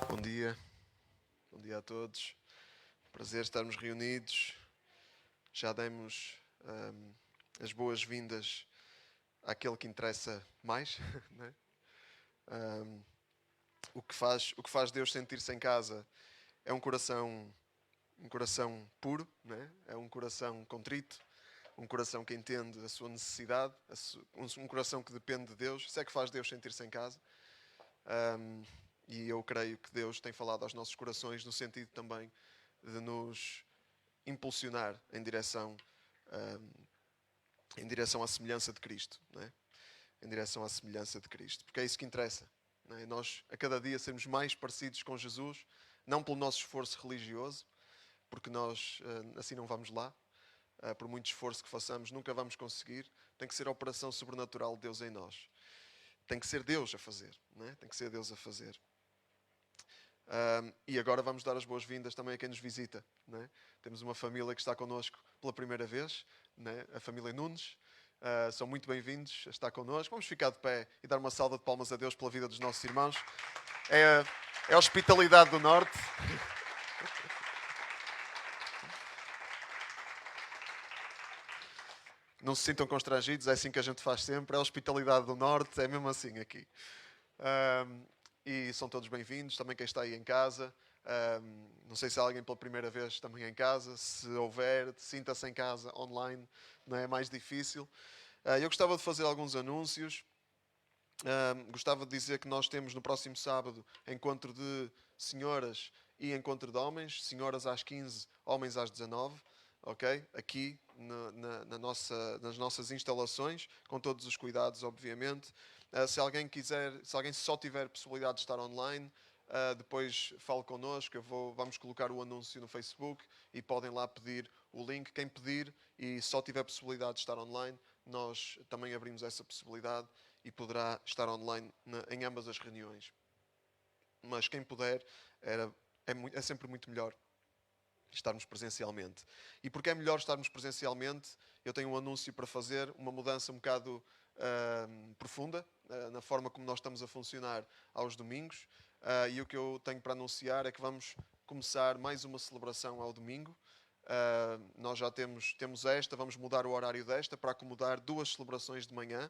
D: Bom dia a todos. Prazer estarmos reunidos. Já demos as boas-vindas àquele que interessa mais, né? O que faz Deus sentir-se em casa é um coração puro, né? É um coração contrito, um coração que entende a sua necessidade, um coração que depende de Deus. Isso é que faz Deus sentir-se em casa. E eu creio que Deus tem falado aos nossos corações no sentido também de nos impulsionar em direção à semelhança de Cristo, né? Em direção à semelhança de Cristo, porque é isso que interessa, né? Nós a cada dia sermos mais parecidos com Jesus, não pelo nosso esforço religioso, porque nós assim não vamos lá, por muito esforço que façamos nunca vamos conseguir. Tem que ser a operação sobrenatural de Deus em nós, tem que ser Deus a fazer, né? Tem que ser Deus a fazer. E agora vamos dar as boas-vindas também a quem nos visita, né? Temos uma família que está connosco pela primeira vez, né? A família Nunes. São muito bem-vindos a estar connosco. Vamos ficar de pé e dar uma salva de palmas a Deus pela vida dos nossos irmãos. É a hospitalidade do Norte. Não se sintam constrangidos, é assim que a gente faz sempre. É a hospitalidade do Norte, é mesmo assim aqui. E são todos bem-vindos, também quem está aí em casa. Não sei se há alguém pela primeira vez também em casa. Se houver, sinta-se em casa, online, não é mais difícil. Eu gostava de fazer alguns anúncios. Gostava de dizer que nós temos no próximo sábado encontro de senhoras e encontro de homens. Senhoras às 15, homens às 19. Okay? Aqui nas nossas instalações, com todos os cuidados, obviamente. Se alguém só tiver possibilidade de estar online, depois fale connosco, vamos colocar o anúncio no Facebook e podem lá pedir o link. Quem pedir e só tiver possibilidade de estar online, nós também abrimos essa possibilidade e poderá estar online em ambas as reuniões. Mas quem puder, é sempre muito melhor estarmos presencialmente. E porque é melhor estarmos presencialmente, eu tenho um anúncio para fazer, uma mudança um bocado profunda na forma como nós estamos a funcionar aos domingos. E o que eu tenho para anunciar é que vamos começar mais uma celebração ao domingo. Nós já temos esta, vamos mudar o horário desta para acomodar 2 celebrações de manhã,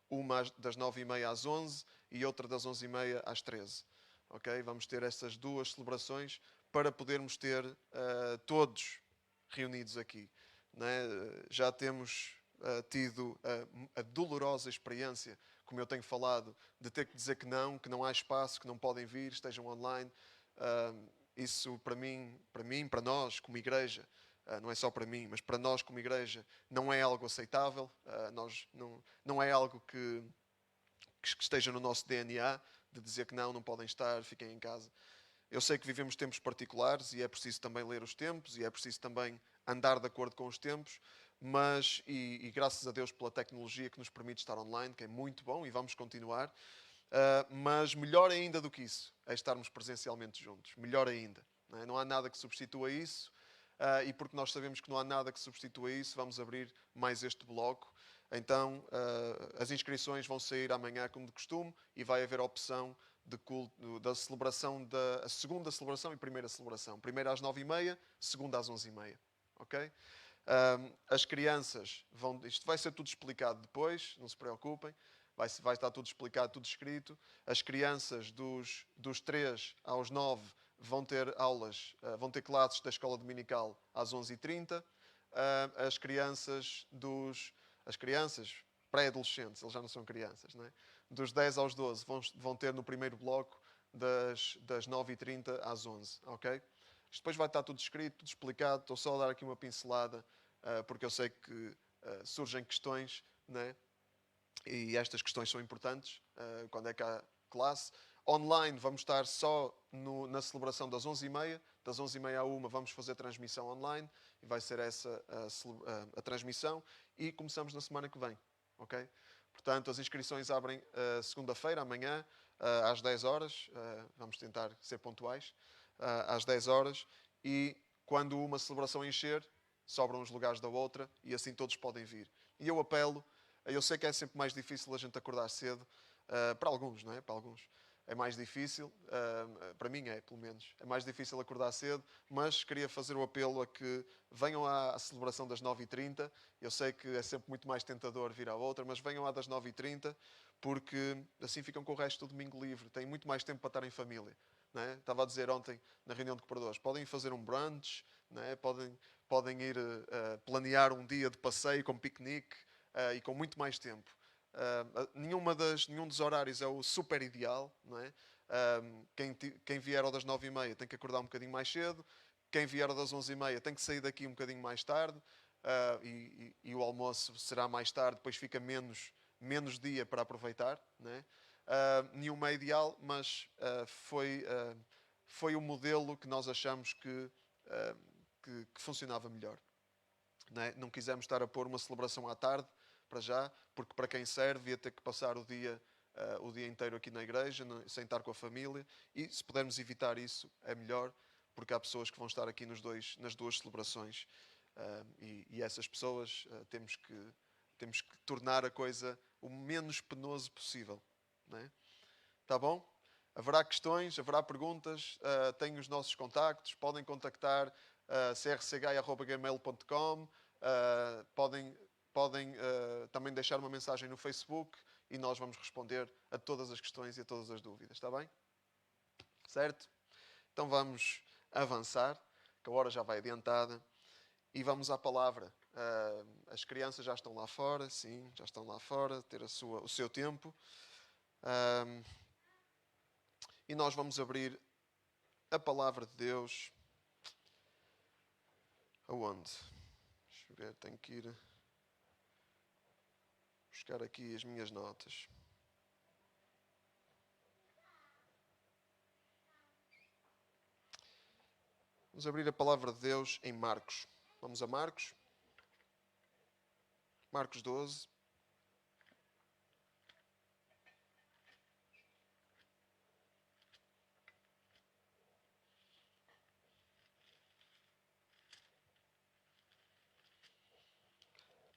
D: uma das 9h30 às 11 e outra das 11h30 às 13. Okay? Vamos ter essas 2 celebrações para podermos ter todos reunidos aqui. Né? Já temos tido a dolorosa experiência, como eu tenho falado, de ter que dizer que não há espaço, que não podem vir, estejam online. Isso para nós, como igreja, não é só para mim, mas para nós como igreja, não é algo aceitável, não é algo que esteja no nosso DNA, de dizer que não podem estar, fiquem em casa. Eu sei que vivemos tempos particulares e é preciso também ler os tempos e é preciso também andar de acordo com os tempos, mas, e graças a Deus pela tecnologia que nos permite estar online, que é muito bom e vamos continuar, mas melhor ainda do que isso é estarmos presencialmente juntos. Melhor ainda. Não há nada que substitua isso e porque nós sabemos que não há nada que substitua isso, vamos abrir mais este bloco. Então, as inscrições vão sair amanhã, como de costume, e vai haver a opção de culto, da celebração, a segunda celebração e primeira celebração. Primeira às 9h30, segunda às 11h30. Ok? As crianças vão... Isto vai ser tudo explicado depois, não se preocupem. Vai estar tudo explicado, tudo escrito. As crianças dos 3 aos 9 vão ter aulas, vão ter classes da escola dominical às 11h30. As crianças pré-adolescentes, eles já não são crianças, não é? Dos 10 aos 12 vão ter no primeiro bloco das 9h30 às 11, ok? Isto depois vai estar tudo escrito, tudo explicado. Estou só a dar aqui uma pincelada, porque eu sei que surgem questões, né? E estas questões são importantes quando é que há classe. Online vamos estar só na celebração das 11h30. Das 11h30 à 1 vamos fazer transmissão online e vai ser essa a transmissão. E começamos na semana que vem, ok? Portanto, as inscrições abrem segunda-feira, amanhã, às 10 horas. Vamos tentar ser pontuais. Às 10 horas. E quando uma celebração encher, sobram os lugares da outra e assim todos podem vir. E eu apelo, eu sei que é sempre mais difícil a gente acordar cedo, para alguns, não é? Para alguns é mais difícil, para mim pelo menos, é mais difícil acordar cedo, mas queria fazer o apelo a que venham à celebração das 9h30. Eu sei que é sempre muito mais tentador vir à outra, mas venham à das 9h30, porque assim ficam com o resto do domingo livre, têm muito mais tempo para estar em família. Não é? Estava a dizer ontem, na reunião de cooperadores, podem fazer um brunch, não é? Podem ir planear um dia de passeio com piquenique e com muito mais tempo. Nenhum dos horários é o super ideal, não é? Quem vier ao das 9h30 tem que acordar um bocadinho mais cedo, quem vier ao das 11h30 tem que sair daqui um bocadinho mais tarde, e o almoço será mais tarde, depois fica menos dia para aproveitar, não é? Nenhuma é ideal, mas foi o modelo que nós achamos que funcionava melhor. Não quisemos estar a pôr uma celebração à tarde, para já, porque para quem serve ia ter que passar o dia inteiro aqui na igreja, sem estar com a família, e se pudermos evitar isso, é melhor, porque há pessoas que vão estar aqui nas 2 celebrações, e essas pessoas temos que tornar a coisa o menos penoso possível. Não é? Tá bom? Haverá questões, haverá perguntas, tenho os nossos contactos, podem contactar crch@gmail.com, podem também deixar uma mensagem no Facebook e nós vamos responder a todas as questões e a todas as dúvidas, está bem? Certo? Então vamos avançar, que a hora já vai adiantada, e vamos à palavra. As crianças já estão lá fora, sim, já estão lá fora, ter o seu tempo. E nós vamos abrir a palavra de Deus. Aonde? Deixa eu ver, tenho que ir buscar aqui as minhas notas. Vamos abrir a palavra de Deus em Marcos. Vamos a Marcos. Marcos 12.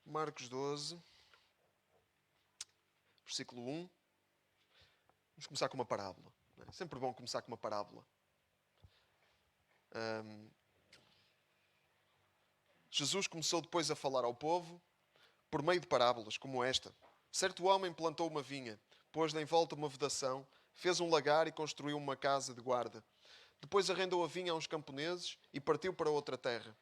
D: Marcos 12, versículo 1. Vamos começar com uma parábola. É sempre bom começar com uma parábola. Jesus começou depois a falar ao povo por meio de parábolas como esta. Certo homem plantou uma vinha, pôs-lhe em volta uma vedação, fez um lagar e construiu uma casa de guarda. Depois arrendou a vinha a uns camponeses e partiu para outra terra.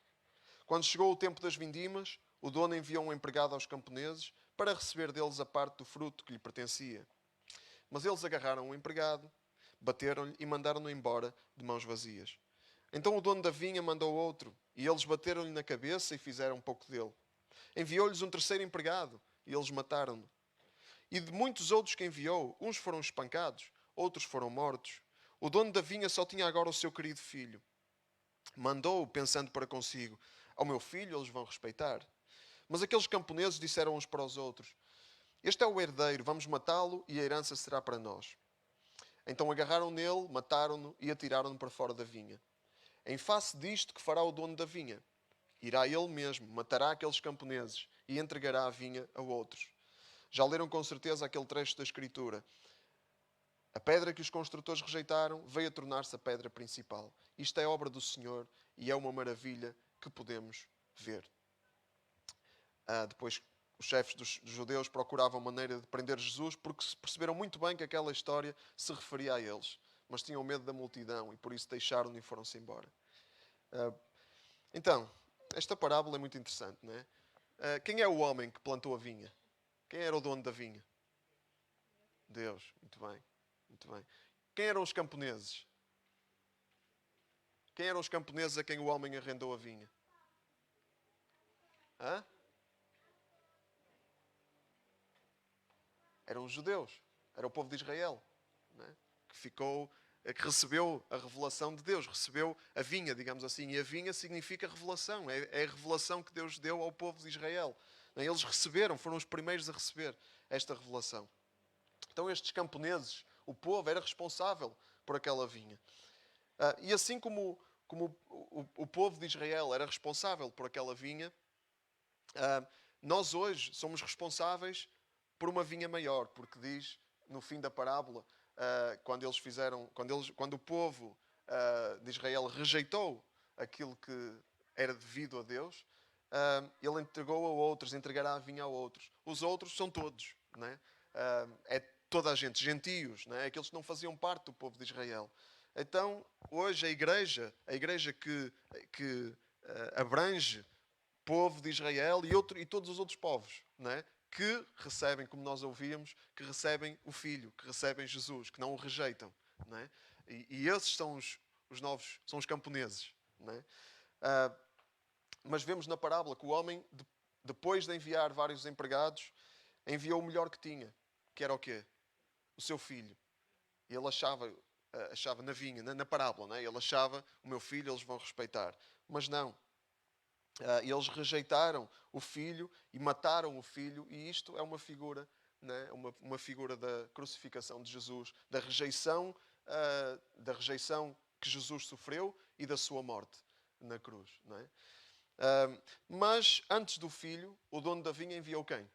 D: Quando chegou o tempo das vindimas, o dono enviou um empregado aos camponeses para receber deles a parte do fruto que lhe pertencia. Mas eles agarraram o empregado, bateram-lhe e mandaram-no embora de mãos vazias. Então o dono da vinha mandou outro, e eles bateram-lhe na cabeça e fizeram um pouco dele. Enviou-lhes um terceiro empregado, e eles mataram-no. E de muitos outros que enviou, uns foram espancados, outros foram mortos. O dono da vinha só tinha agora o seu querido filho. Mandou-o, pensando para consigo: ao meu filho eles vão respeitar. Mas aqueles camponeses disseram uns para os outros: este é o herdeiro, vamos matá-lo e a herança será para nós. Então agarraram nele, mataram-no e atiraram-no para fora da vinha. Em face disto, que fará o dono da vinha? Irá ele mesmo, matará aqueles camponeses e entregará a vinha a outros. Já leram com certeza aquele trecho da Escritura. A pedra que os construtores rejeitaram veio a tornar-se a pedra principal. Isto é obra do Senhor e é uma maravilha que podemos ver. Depois, os chefes dos judeus procuravam maneira de prender Jesus porque perceberam muito bem que aquela história se referia a eles. Mas tinham medo da multidão e por isso deixaram-no e foram-se embora. Então, esta parábola é muito interessante, não é? Quem é o homem que plantou a vinha? Quem era o dono da vinha? Deus. Muito bem. Muito bem. Quem eram os camponeses? Quem eram os camponeses a quem o homem arrendou a vinha? Hã? Eram os judeus. Era o povo de Israel. Não é? Que recebeu a revelação de Deus. Recebeu a vinha, digamos assim. E a vinha significa revelação. É a revelação que Deus deu ao povo de Israel. Eles receberam, foram os primeiros a receber esta revelação. Então estes camponeses, o povo, era responsável por aquela vinha. E assim como o povo de Israel era responsável por aquela vinha, nós hoje somos responsáveis por uma vinha maior, porque diz no fim da parábola, quando o povo de Israel rejeitou aquilo que era devido a Deus, ele entregou a outros, entregará a vinha a outros. Os outros são todos, não é? É toda a gente, gentios, não é? Aqueles que não faziam parte do povo de Israel. Então, hoje a igreja que abrange povo de Israel e todos os outros povos, não é? Que recebem, como nós ouvíamos, que recebem o Filho, que recebem Jesus, que não o rejeitam, não é? E esses são os novos, são os camponeses, não é? Mas vemos na parábola que o homem, depois de enviar vários empregados, enviou o melhor que tinha, que era o quê? O seu filho. E ele achava na vinha, na parábola, não é? Ele achava: o meu filho eles vão respeitar. Mas não. Eles rejeitaram o filho e mataram o filho, e isto é uma figura, né? uma figura da crucificação de Jesus, da rejeição que Jesus sofreu e da sua morte na cruz. Não é? Mas antes do filho, o dono da vinha enviou quem?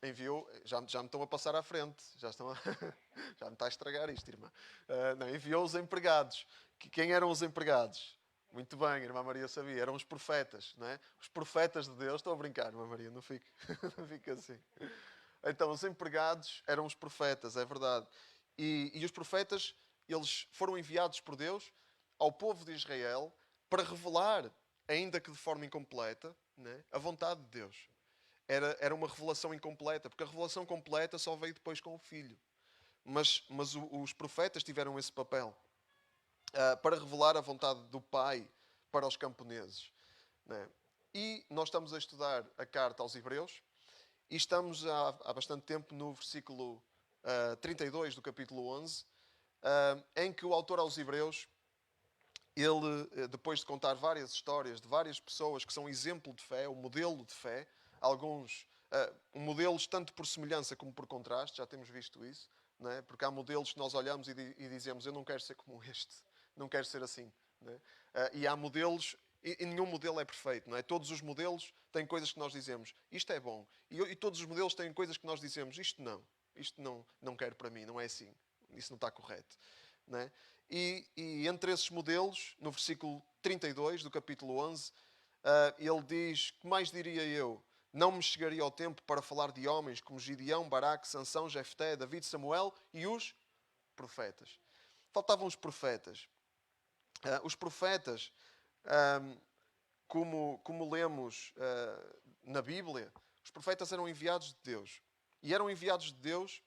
D: Enviou, já me estão a passar à frente, já me está a estragar isto, irmã. Não, enviou os empregados. Quem eram os empregados? Muito bem, a irmã Maria sabia, eram os profetas, não é? Os profetas de Deus. Estou a brincar, irmã Maria, não fique assim. Então, os empregados eram os profetas, é verdade. E os profetas, eles foram enviados por Deus ao povo de Israel para revelar, ainda que de forma incompleta, né, a vontade de Deus. Era uma revelação incompleta, porque a revelação completa só veio depois com o Filho. Mas os profetas tiveram esse papel para revelar a vontade do Pai para os camponeses. Né? E nós estamos a estudar a carta aos Hebreus e estamos há bastante tempo no versículo 32 do capítulo 11, em que o autor aos Hebreus, ele, depois de contar várias histórias de várias pessoas que são exemplo de fé, o modelo de fé, alguns modelos tanto por semelhança como por contraste, já temos visto isso, não é? Porque há modelos que nós olhamos e dizemos, eu não quero ser como este, não quero ser assim. Não é? E há modelos, e nenhum modelo é perfeito, não é? Todos os modelos têm coisas que nós dizemos, isto é bom, e todos os modelos têm coisas que nós dizemos, isto não quero para mim, não é assim, isso não está correto. Não é? E entre esses modelos, no versículo 32 do capítulo 11, ele diz, que mais diria eu? Não me chegaria ao tempo para falar de homens como Gideão, Baraque, Sansão, Jefté, David, Samuel e os profetas. Faltavam os profetas. Os profetas, como lemos na Bíblia, os profetas eram enviados de Deus. E eram enviados de Deus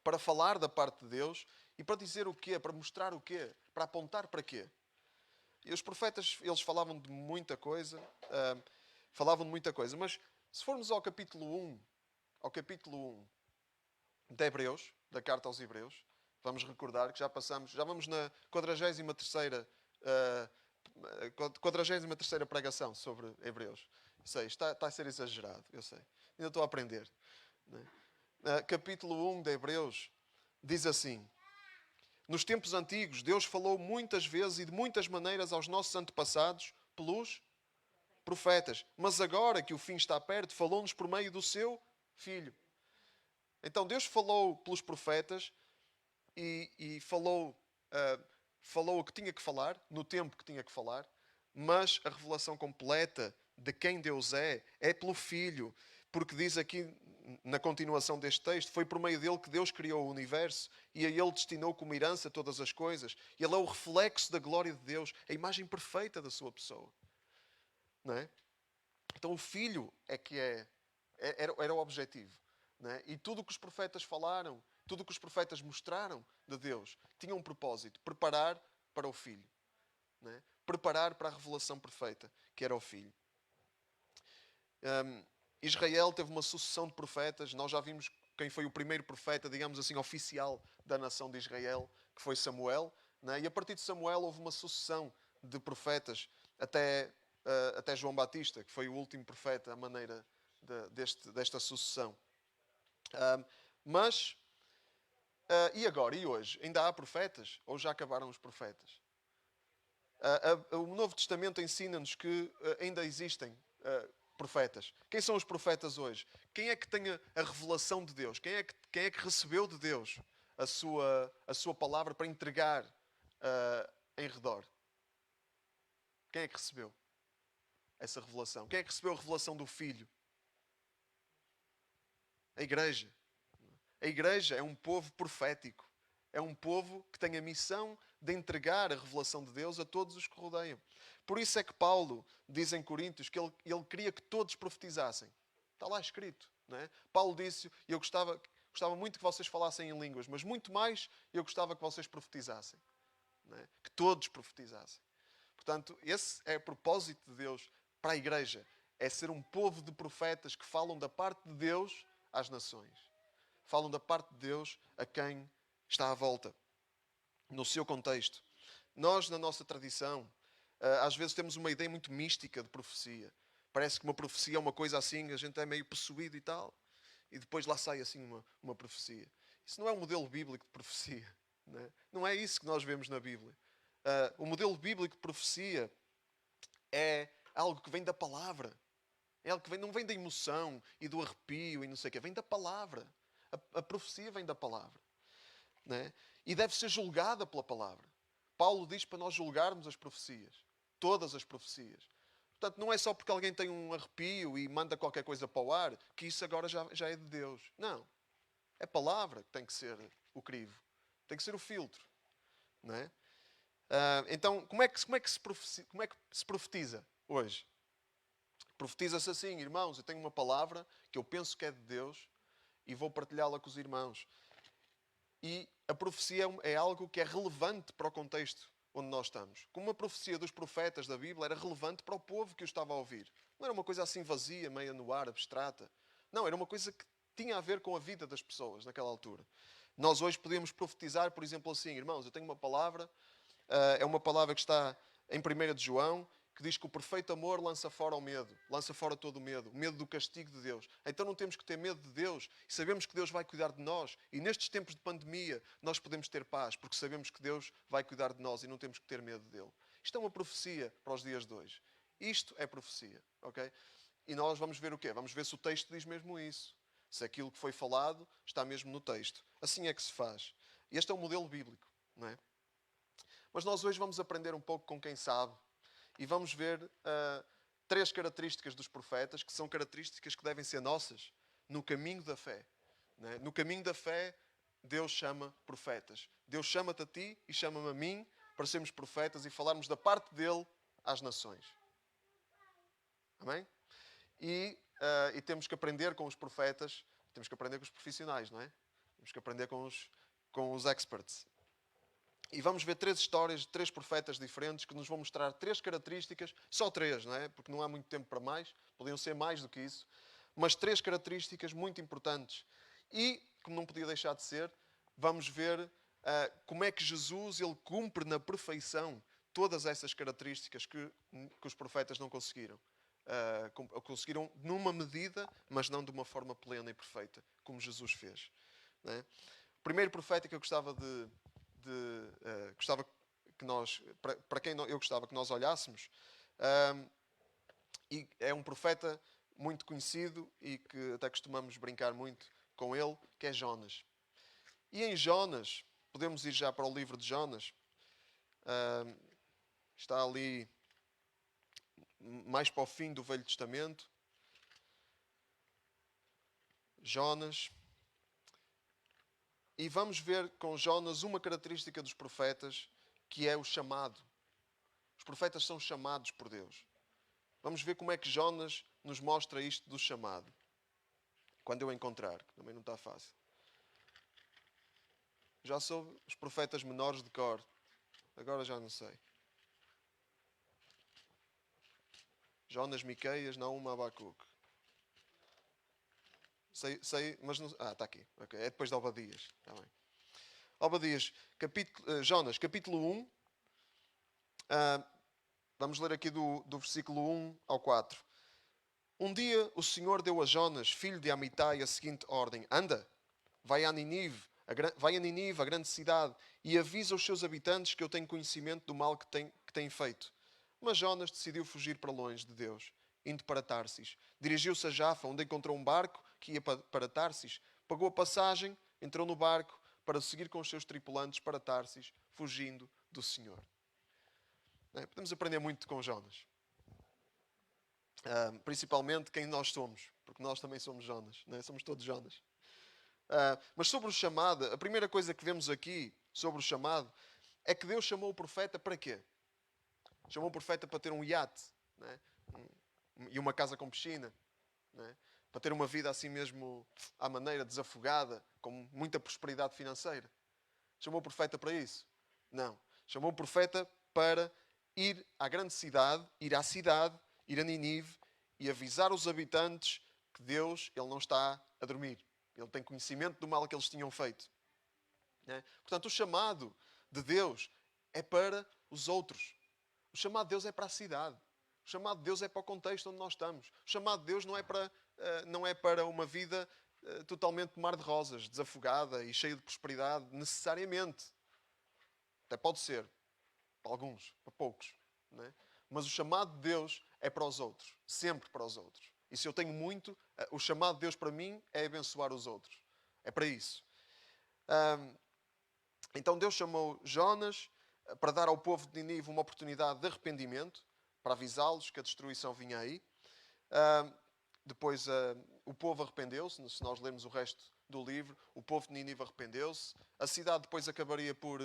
D: para falar da parte de Deus e para dizer o quê? Para mostrar o quê? Para apontar para quê? E os profetas, eles falavam de muita coisa, mas se formos ao capítulo 1 de Hebreus, da carta aos Hebreus, vamos recordar que já vamos na 43ª pregação sobre Hebreus. Sei, está a ser exagerado, eu sei. Ainda estou a aprender. Não é? Capítulo 1 de Hebreus diz assim: nos tempos antigos, Deus falou muitas vezes e de muitas maneiras aos nossos antepassados pelos profetas. Mas agora que o fim está perto, falou-nos por meio do seu Filho. Então Deus falou pelos profetas e falou o que tinha que falar, no tempo que tinha que falar, mas a revelação completa de quem Deus é pelo Filho. Porque diz aqui, na continuação deste texto, foi por meio dele que Deus criou o universo e a ele destinou como herança todas as coisas. Ele é o reflexo da glória de Deus, a imagem perfeita da sua pessoa. Não é? Então o Filho era o objetivo. Não é? E tudo o que os profetas falaram, tudo o que os profetas mostraram de Deus, tinha um propósito: preparar para o Filho. Não é? Preparar para a revelação perfeita, que era o Filho. Israel teve uma sucessão de profetas. Nós já vimos quem foi o primeiro profeta, digamos assim, oficial da nação de Israel, que foi Samuel. Não é? E a partir de Samuel houve uma sucessão de profetas até João Batista, que foi o último profeta à maneira desta sucessão. E agora? E hoje? Ainda há profetas? Ou já acabaram os profetas? O Novo Testamento ensina-nos que ainda existem profetas. Quem são os profetas hoje? Quem é que tem a revelação de Deus? Quem é que recebeu de Deus a sua palavra para entregar em redor? Quem é que recebeu essa revelação? Quem é que recebeu a revelação do Filho? A Igreja. A Igreja é um povo profético. É um povo que tem a missão de entregar a revelação de Deus a todos os que rodeiam. Por isso é que Paulo diz em Coríntios que ele queria que todos profetizassem. Está lá escrito. Não é? Paulo disse, eu gostava muito que vocês falassem em línguas, mas muito mais eu gostava que vocês profetizassem. Não é? Que todos profetizassem. Portanto, esse é o propósito de Deus para a Igreja. É ser um povo de profetas que falam da parte de Deus às nações. Falam da parte de Deus a quem está à volta, no seu contexto. Nós, na nossa tradição, às vezes temos uma ideia muito mística de profecia. Parece que uma profecia é uma coisa assim, a gente é meio possuído e tal, e depois lá sai assim uma profecia. Isso não é um modelo bíblico de profecia. Não é isso que nós vemos na Bíblia. O modelo bíblico de profecia é algo que vem da palavra. É algo que não vem da emoção e do arrepio e não sei o quê. Vem da palavra. A profecia vem da palavra. Não é? E deve ser julgada pela palavra. Paulo diz para nós julgarmos as profecias. Todas as profecias. Portanto, não é só porque alguém tem um arrepio e manda qualquer coisa para o ar que isso agora já é de Deus. Não. É a palavra que tem que ser o crivo. Tem que ser o filtro. Não é? Então, como é que se profetiza hoje? Profetiza-se assim: irmãos, eu tenho uma palavra que eu penso que é de Deus e vou partilhá-la com os irmãos. E a profecia é algo que é relevante para o contexto onde nós estamos. Como a profecia dos profetas da Bíblia era relevante para o povo que o estava a ouvir. Não era uma coisa assim vazia, meia no ar, abstrata. Não, era uma coisa que tinha a ver com a vida das pessoas naquela altura. Nós hoje podemos profetizar, por exemplo, assim, irmãos, eu tenho uma palavra, é uma palavra que está em 1 de João, que diz que o perfeito amor lança fora o medo, lança fora todo o medo do castigo de Deus. Então não temos que ter medo de Deus, e sabemos que Deus vai cuidar de nós. E nestes tempos de pandemia, nós podemos ter paz, porque sabemos que Deus vai cuidar de nós e não temos que ter medo dele. Isto é uma profecia para os dias de hoje. Isto é profecia, ok? E nós vamos ver o quê? Vamos ver se o texto diz mesmo isso. Se aquilo que foi falado está mesmo no texto. Assim é que se faz. Este é o modelo bíblico, não é? Mas nós hoje vamos aprender um pouco com quem sabe e vamos ver 3 características dos profetas, que são características que devem ser nossas no caminho da fé. Não é? No caminho da fé, Deus chama profetas. Deus chama-te a ti e chama-me a mim para sermos profetas e falarmos da parte dele às nações. Amém? E temos que aprender com os profetas, temos que aprender com os profissionais, não é? Temos que aprender com os experts. E vamos ver 3 histórias de 3 profetas diferentes que nos vão mostrar 3 características, só 3, não é? Porque não há muito tempo para mais, podiam ser mais do que isso, mas 3 características muito importantes. E, como não podia deixar de ser, vamos ver como é que Jesus ele cumpre na perfeição todas essas características que os profetas não conseguiram. Conseguiram numa medida, mas não de uma forma plena e perfeita, como Jesus fez. Não é? O primeiro profeta que eu gostava gostava que nós, para quem eu gostava que nós olhássemos, e é um profeta muito conhecido e que até costumamos brincar muito com ele, que é Jonas. E em Jonas, podemos ir já para o livro de Jonas, está ali mais para o fim do Velho Testamento. Jonas. E vamos ver com Jonas uma característica dos profetas, que é o chamado. Os profetas são chamados por Deus. Vamos ver como é que Jonas nos mostra isto do chamado. Quando eu encontrar, que também não está fácil. Já soube os profetas menores de cor. Agora já não sei. Jonas, Miqueias, Naúma, Abacuque. Sei, mas não... está aqui. Okay. É depois de Obadias. Está bem. Obadias, Jonas, capítulo 1. Vamos ler aqui do versículo 1 ao 4. Um dia o Senhor deu a Jonas, filho de Amitai, a seguinte ordem. Anda, vai a Ninive, a grande cidade, e avisa os seus habitantes que eu tenho conhecimento do mal que têm feito. Mas Jonas decidiu fugir para longe de Deus, indo para Tarsis. Dirigiu-se a Jafa, onde encontrou um barco que ia para Tarsis. Pagou a passagem, entrou no barco para seguir com os seus tripulantes para Tarsis, fugindo do Senhor. Podemos aprender muito com Jonas. Principalmente quem nós somos, porque nós também somos Jonas, não é? Somos todos Jonas. Mas sobre o chamado, a primeira coisa que vemos aqui sobre o chamado é que Deus chamou o profeta para quê? Chamou o profeta para ter um iate, não é? E uma casa com piscina, não é? Para ter uma vida assim mesmo à maneira, desafogada, com muita prosperidade financeira. Chamou o profeta para isso? Não. Chamou o profeta para ir à grande cidade, ir à cidade, ir a Ninive e avisar os habitantes que Deus, Ele não está a dormir. Ele tem conhecimento do mal que eles tinham feito. Não é? Portanto, o chamado de Deus é para os outros. O chamado de Deus é para a cidade. O chamado de Deus é para o contexto onde nós estamos. O chamado de Deus não é para uma vida totalmente de mar de rosas, desafogada e cheia de prosperidade, necessariamente. Até pode ser. Para alguns, para poucos. Não é? Mas o chamado de Deus é para os outros. Sempre para os outros. E se eu tenho muito, o chamado de Deus para mim é abençoar os outros. É para isso. Então Deus chamou Jonas para dar ao povo de Nínive uma oportunidade de arrependimento, para avisá-los que a destruição vinha aí. Depois o povo arrependeu-se. Se nós lermos o resto do livro, o povo de Nínive arrependeu-se. A cidade depois acabaria por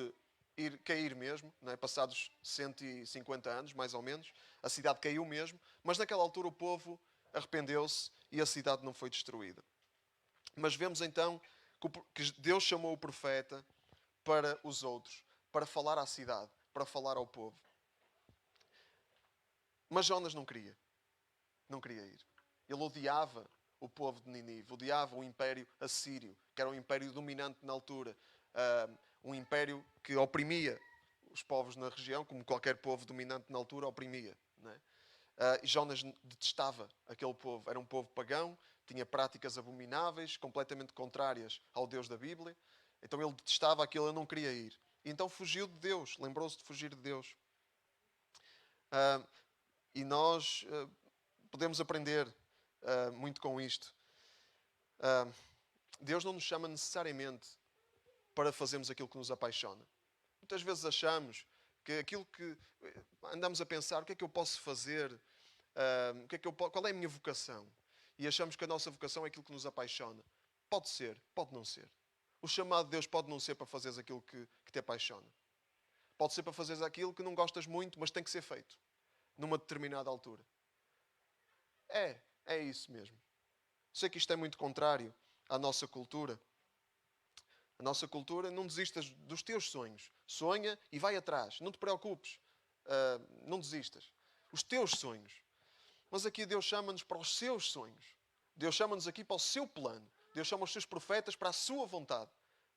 D: cair mesmo, não é? Passados 150 anos, mais ou menos. A cidade caiu mesmo. Mas naquela altura o povo arrependeu-se e a cidade não foi destruída. Mas vemos então que Deus chamou o profeta para os outros, para falar à cidade, para falar ao povo. Mas Jonas não queria ir. Ele odiava o povo de Nínive. Odiava o império assírio, que era um império dominante na altura. Um império que oprimia os povos na região, como qualquer povo dominante na altura oprimia. Não é? E Jonas detestava aquele povo. Era um povo pagão, tinha práticas abomináveis, completamente contrárias ao Deus da Bíblia. Então ele detestava aquilo, ele não queria ir. E então fugiu de Deus, lembrou-se de fugir de Deus. E nós podemos aprender muito com isto. Deus não nos chama necessariamente para fazermos aquilo que nos apaixona. Muitas vezes achamos que aquilo que andamos a pensar, o que é que eu posso fazer, qual é a minha vocação? E achamos que a nossa vocação é aquilo que nos apaixona. Pode ser, pode não ser. O chamado de Deus pode não ser para fazeres aquilo que te apaixona. Pode ser para fazeres aquilo que não gostas muito, mas tem que ser feito numa determinada altura. É isso mesmo. Sei que isto é muito contrário à nossa cultura. A nossa cultura, não desistas dos teus sonhos. Sonha e vai atrás. Não te preocupes. Não desistas. Os teus sonhos. Mas aqui Deus chama-nos para os seus sonhos. Deus chama-nos aqui para o seu plano. Deus chama os seus profetas para a sua vontade.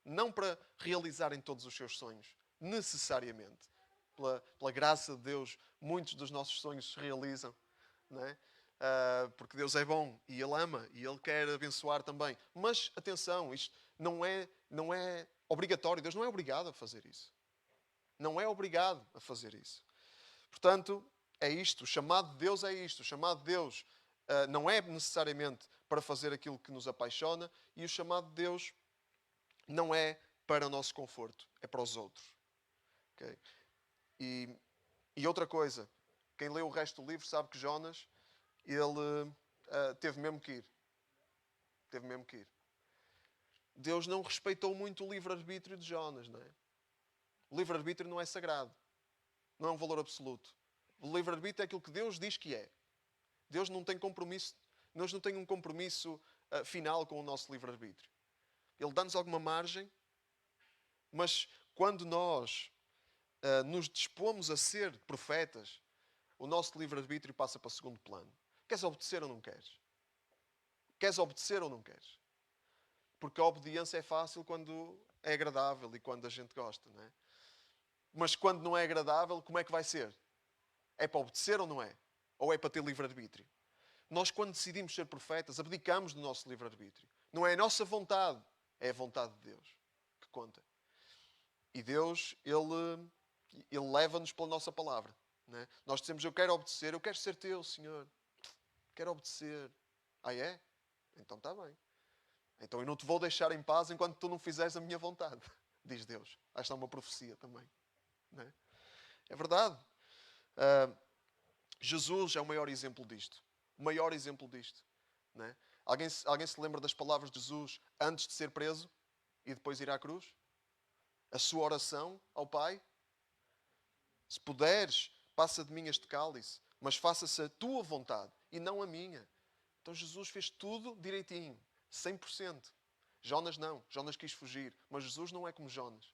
D: Não para realizarem todos os seus sonhos. Necessariamente. Pela graça de Deus, muitos dos nossos sonhos se realizam. Não é? Porque Deus é bom e Ele ama e Ele quer abençoar também. Mas, atenção, isto não é obrigatório. Deus não é obrigado a fazer isso. Não é obrigado a fazer isso. Portanto, é isto. O chamado de Deus é isto. O chamado de Deus não é necessariamente para fazer aquilo que nos apaixona, e o chamado de Deus não é para o nosso conforto. É para os outros. Okay? E outra coisa. Quem lê o resto do livro sabe que Jonas, ele teve mesmo que ir. Teve mesmo que ir. Deus não respeitou muito o livre-arbítrio de Jonas, não é? O livre-arbítrio não é sagrado. Não é um valor absoluto. O livre-arbítrio é aquilo que Deus diz que é. Deus não tem compromisso. Deus não tem um compromisso final com o nosso livre-arbítrio. Ele dá-nos alguma margem, mas quando nós nos dispomos a ser profetas, o nosso livre-arbítrio passa para o segundo plano. Queres obedecer ou não queres? Queres obedecer ou não queres? Porque a obediência é fácil quando é agradável e quando a gente gosta, não é? Mas quando não é agradável, como é que vai ser? É para obedecer ou não é? Ou é para ter livre-arbítrio? Nós, quando decidimos ser profetas, abdicamos do nosso livre-arbítrio. Não é a nossa vontade, é a vontade de Deus que conta. E Deus, Ele leva-nos pela nossa palavra. Não é? Nós dizemos, eu quero obedecer, eu quero ser teu, Senhor. Quero obedecer. Ah, é? Então está bem. Então eu não te vou deixar em paz enquanto tu não fizeres a minha vontade, diz Deus. Esta é uma profecia também. Não é? É verdade. Jesus é o maior exemplo disto. O maior exemplo disto. Não é? Alguém se lembra das palavras de Jesus antes de ser preso e depois ir à cruz? A sua oração ao Pai? Se puderes, passa de mim este cálice, mas faça-se a tua vontade e não a minha. Então Jesus fez tudo direitinho, 100%. Jonas não. Jonas quis fugir, mas Jesus não é como Jonas.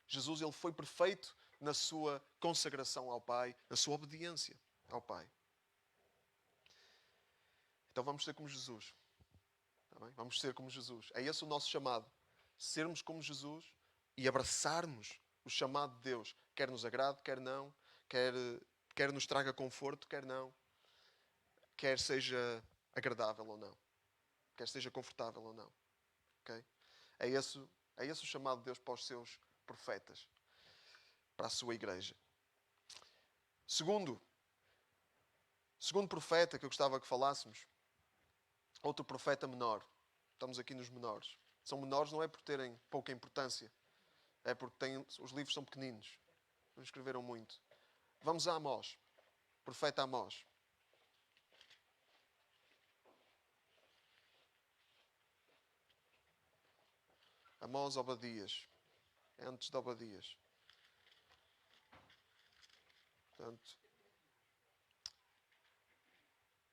D: Jesus, ele foi perfeito na sua consagração ao Pai, na sua obediência ao Pai. Então vamos ser como Jesus. Está bem? Vamos ser como Jesus. É esse o nosso chamado. Sermos como Jesus e abraçarmos o chamado de Deus. Quer nos agrade, quer não. Quer nos traga conforto, quer não. Quer seja agradável ou não. Quer seja confortável ou não. Okay? É esse o chamado de Deus para os seus profetas. Para a sua igreja. Segundo profeta que eu gostava que falássemos. Outro profeta menor. Estamos aqui nos menores. São menores não é por terem pouca importância. É porque os livros são pequeninos. Não escreveram muito. Vamos a Amós. Profeta Amós. Amós, Obadias. É antes de Obadias. Portanto,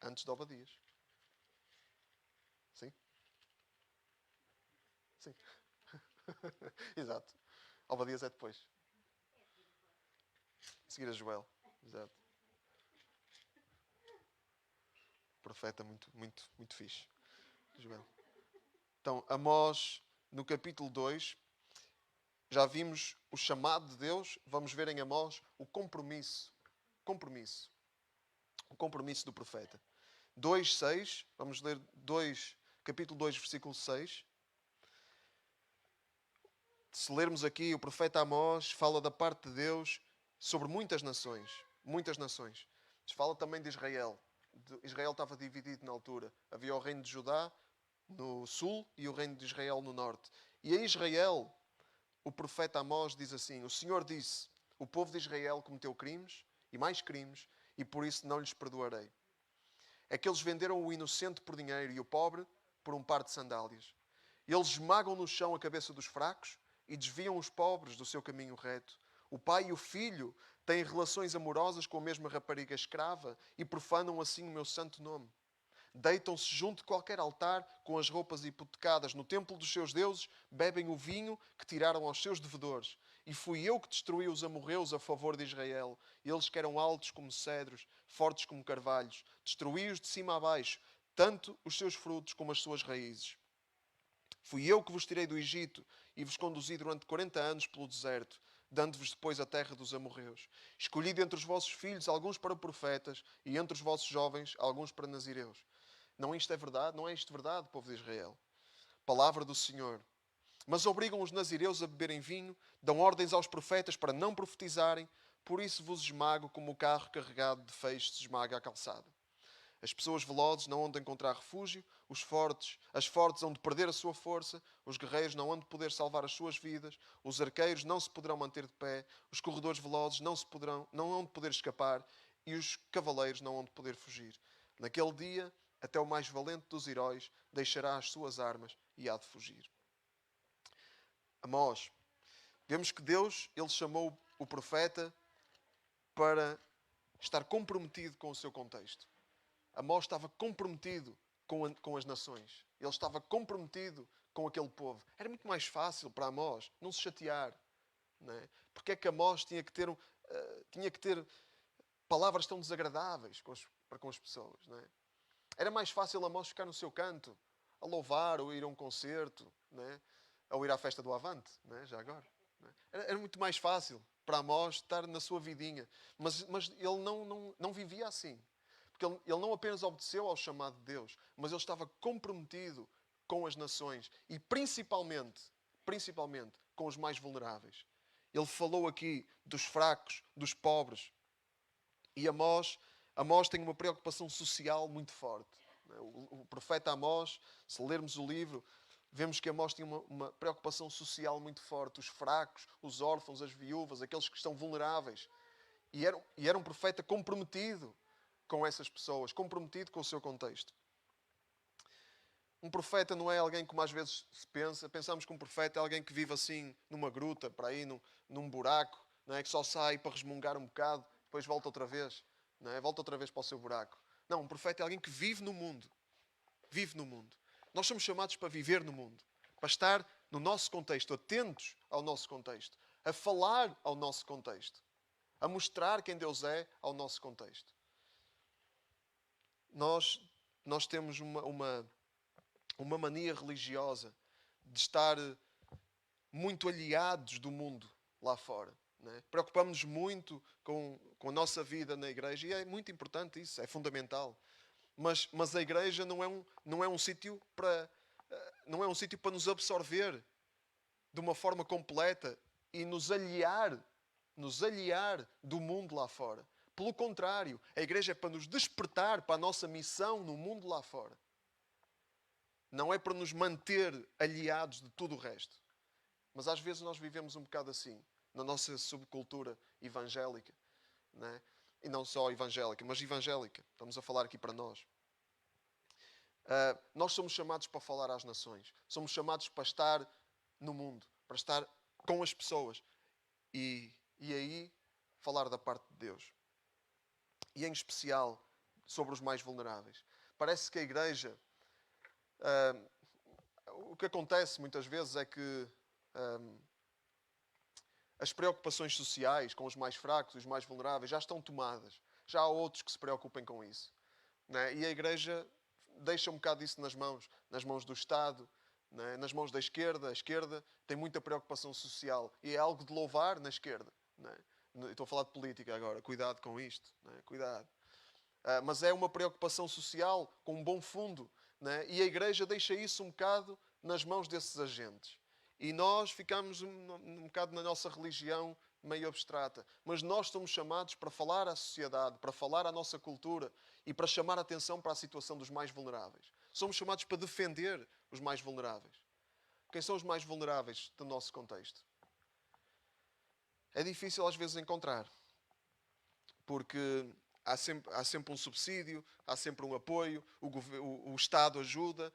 D: antes de Obadias. Sim? Sim. Exato. Obadias é depois. Seguir a Joel. Exato. Profeta muito, muito, muito fixe. Joel. Então, Amós, no capítulo 2, já vimos o chamado de Deus. Vamos ver em Amós o compromisso. O compromisso do profeta. 2:6, vamos ler capítulo 2, versículo 6. Se lermos aqui, o profeta Amós fala da parte de Deus sobre muitas nações. Muitas nações. Fala também de Israel. Israel estava dividido na altura. Havia o reino de Judá no sul e o reino de Israel no norte. E a Israel, o profeta Amós diz assim: o Senhor disse, o povo de Israel cometeu crimes e mais crimes, e por isso não lhes perdoarei. É que eles venderam o inocente por dinheiro e o pobre por um par de sandálias. Eles esmagam no chão a cabeça dos fracos e desviam os pobres do seu caminho reto. O pai e o filho têm relações amorosas com a mesma rapariga escrava e profanam assim o meu santo nome. Deitam-se junto de qualquer altar com as roupas hipotecadas. No templo dos seus deuses bebem o vinho que tiraram aos seus devedores. E fui eu que destruí os amorreus a favor de Israel. Eles que eram altos como cedros, fortes como carvalhos. Destruí-os de cima a baixo, tanto os seus frutos como as suas raízes. Fui eu que vos tirei do Egito e vos conduzi durante 40 anos pelo deserto, dando-vos depois a terra dos amorreus. Escolhi dentre os vossos filhos alguns para profetas e entre os vossos jovens alguns para nazireus. Não isto é verdade? Não é isto verdade, povo de Israel? Palavra do Senhor. Mas obrigam os nazireus a beberem vinho, dão ordens aos profetas para não profetizarem, por isso vos esmago como o carro carregado de feixes esmaga a calçada. As pessoas velozes não hão de encontrar refúgio, as fortes hão de perder a sua força, os guerreiros não hão de poder salvar as suas vidas, os arqueiros não se poderão manter de pé, os corredores velozes não hão de poder escapar e os cavaleiros não hão de poder fugir. Naquele dia, até o mais valente dos heróis deixará as suas armas e há de fugir. Amós, vemos que Deus, Ele chamou o profeta para estar comprometido com o seu contexto. Amós estava comprometido com as nações. Ele estava comprometido com aquele povo. Era muito mais fácil para Amós não se chatear. Não é? Porque é que Amós tinha que ter palavras tão desagradáveis para com as pessoas. Não é? Era mais fácil Amós ficar no seu canto, a louvar ou ir a um concerto, não é? Ou ir à festa do Avante, não é? Já agora. Não é? Era muito mais fácil para Amós estar na sua vidinha. Mas ele não vivia assim. Porque ele não apenas obedeceu ao chamado de Deus, mas ele estava comprometido com as nações e principalmente com os mais vulneráveis. Ele falou aqui dos fracos, dos pobres. E Amós tem uma preocupação social muito forte. O profeta Amós, se lermos o livro, vemos que Amós tinha uma preocupação social muito forte. Os fracos, os órfãos, as viúvas, aqueles que estão vulneráveis. E era um profeta comprometido com essas pessoas, comprometido com o seu contexto. Um profeta não é alguém como às vezes se pensa. Pensamos que um profeta é alguém que vive assim numa gruta, para aí, num buraco, não é? Que só sai para resmungar um bocado, depois volta outra vez, não é? Volta outra vez para o seu buraco. Não, um profeta é alguém que vive no mundo. Vive no mundo. Nós somos chamados para viver no mundo, para estar no nosso contexto, atentos ao nosso contexto, a falar ao nosso contexto, a mostrar quem Deus é ao nosso contexto. Nós temos uma mania religiosa de estar muito aliados do mundo lá fora. Não é? Preocupamos-nos muito com a nossa vida na igreja e é muito importante isso, é fundamental. Mas a igreja não é um sítio para nos absorver de uma forma completa e nos aliar do mundo lá fora. Pelo contrário, a igreja é para nos despertar para a nossa missão no mundo lá fora. Não é para nos manter aliados de tudo o resto. Mas às vezes nós vivemos um bocado assim, na nossa subcultura evangélica. Não é? E não só evangélica, mas evangélica. Estamos a falar aqui para nós. Nós somos chamados para falar às nações. Somos chamados para estar no mundo, para estar com as pessoas. E aí falar da parte de Deus. E em especial sobre os mais vulneráveis. Parece que a igreja... o que acontece muitas vezes é que as preocupações sociais com os mais fracos e os mais vulneráveis já estão tomadas. Já há outros que se preocupem com isso. Não é? E a igreja deixa um bocado isso nas mãos do Estado, não é? Nas mãos da esquerda. A esquerda tem muita preocupação social e é algo de louvar na esquerda. Não é? Estou a falar de política agora, cuidado com isto, não é? Cuidado. Mas é uma preocupação social com um bom fundo, não é? E a Igreja deixa isso um bocado nas mãos desses agentes. E nós ficamos um bocado na nossa religião meio abstrata. Mas nós somos chamados para falar à sociedade, para falar à nossa cultura e para chamar a atenção para a situação dos mais vulneráveis. Somos chamados para defender os mais vulneráveis. Quem são os mais vulneráveis do nosso contexto? É difícil às vezes encontrar, porque há sempre um subsídio, há sempre um apoio, o Estado ajuda,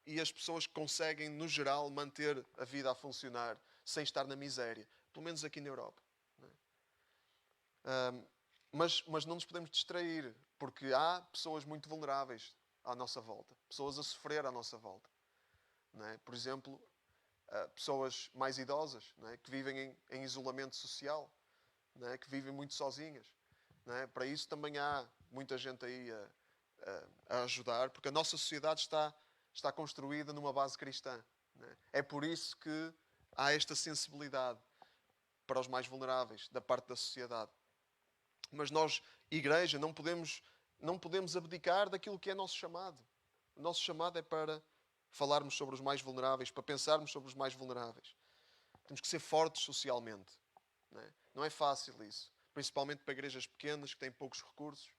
D: e as pessoas conseguem, no geral, manter a vida a funcionar sem estar na miséria. Pelo menos aqui na Europa. Não é? Mas não nos podemos distrair, porque há pessoas muito vulneráveis à nossa volta. Pessoas a sofrer à nossa volta. Não é? Por exemplo, pessoas mais idosas, não é? Que vivem em isolamento social, não é? Que vivem muito sozinhas. Não é? Para isso também há muita gente aí a ajudar, porque a nossa sociedade está construída numa base cristã. Não é? É por isso que há esta sensibilidade para os mais vulneráveis da parte da sociedade. Mas nós, Igreja, não podemos abdicar daquilo que é nosso chamado. O nosso chamado é para falarmos sobre os mais vulneráveis, para pensarmos sobre os mais vulneráveis. Temos que ser fortes socialmente. Não é fácil isso. Principalmente para igrejas pequenas que têm poucos recursos.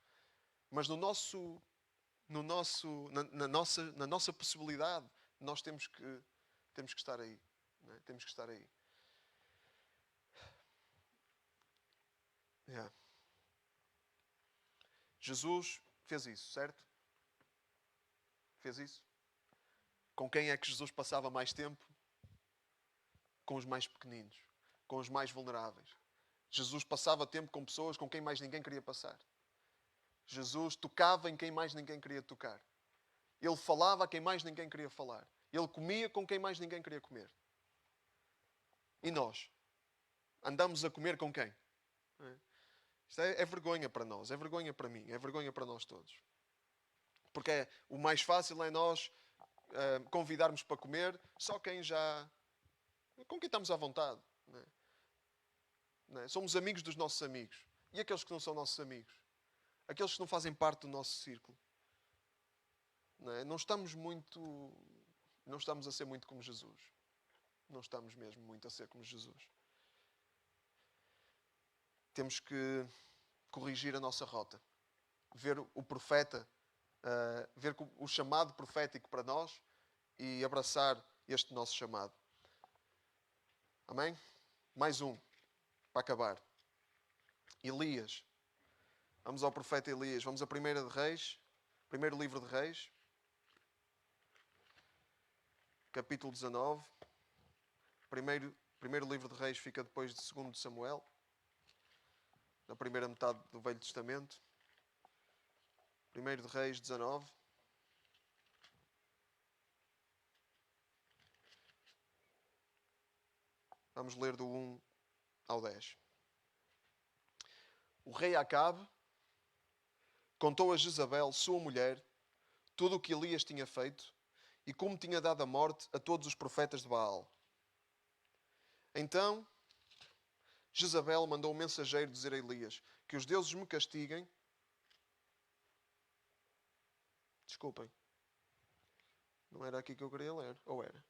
D: Mas na nossa possibilidade, nós temos que estar aí. Não é? Temos que estar aí. Yeah. Jesus fez isso, certo? Fez isso. Com quem é que Jesus passava mais tempo? Com os mais pequeninos, com os mais vulneráveis. Jesus passava tempo com pessoas com quem mais ninguém queria passar. Jesus tocava em quem mais ninguém queria tocar. Ele falava a quem mais ninguém queria falar. Ele comia com quem mais ninguém queria comer. E nós? Andamos a comer com quem? Isto é vergonha para nós, é vergonha para mim, é vergonha para nós todos. Porque o mais fácil é nós convidarmos para comer só com quem estamos à vontade. Não é? Somos amigos dos nossos amigos. E aqueles que não são nossos amigos? Aqueles que não fazem parte do nosso círculo. Não é? Não estamos a ser muito como Jesus. Não estamos mesmo muito a ser como Jesus. Temos que corrigir a nossa rota. Ver o profeta, ver o chamado profético para nós e abraçar este nosso chamado. Amém? Mais um, para acabar. Elias. Vamos ao profeta Elias. Vamos a 1 de Reis, primeiro livro de Reis, capítulo 19. Primeiro livro de Reis fica depois de 2 de Samuel, na primeira metade do Velho Testamento. 1 de Reis 19. Vamos ler do 1 ao 10. O rei Acabe contou a Jezabel, sua mulher, tudo o que Elias tinha feito e como tinha dado a morte a todos os profetas de Baal. Então, Jezabel mandou um mensageiro dizer a Elias: que os deuses me castiguem. Desculpem. Não era aqui que eu queria ler. Ou era?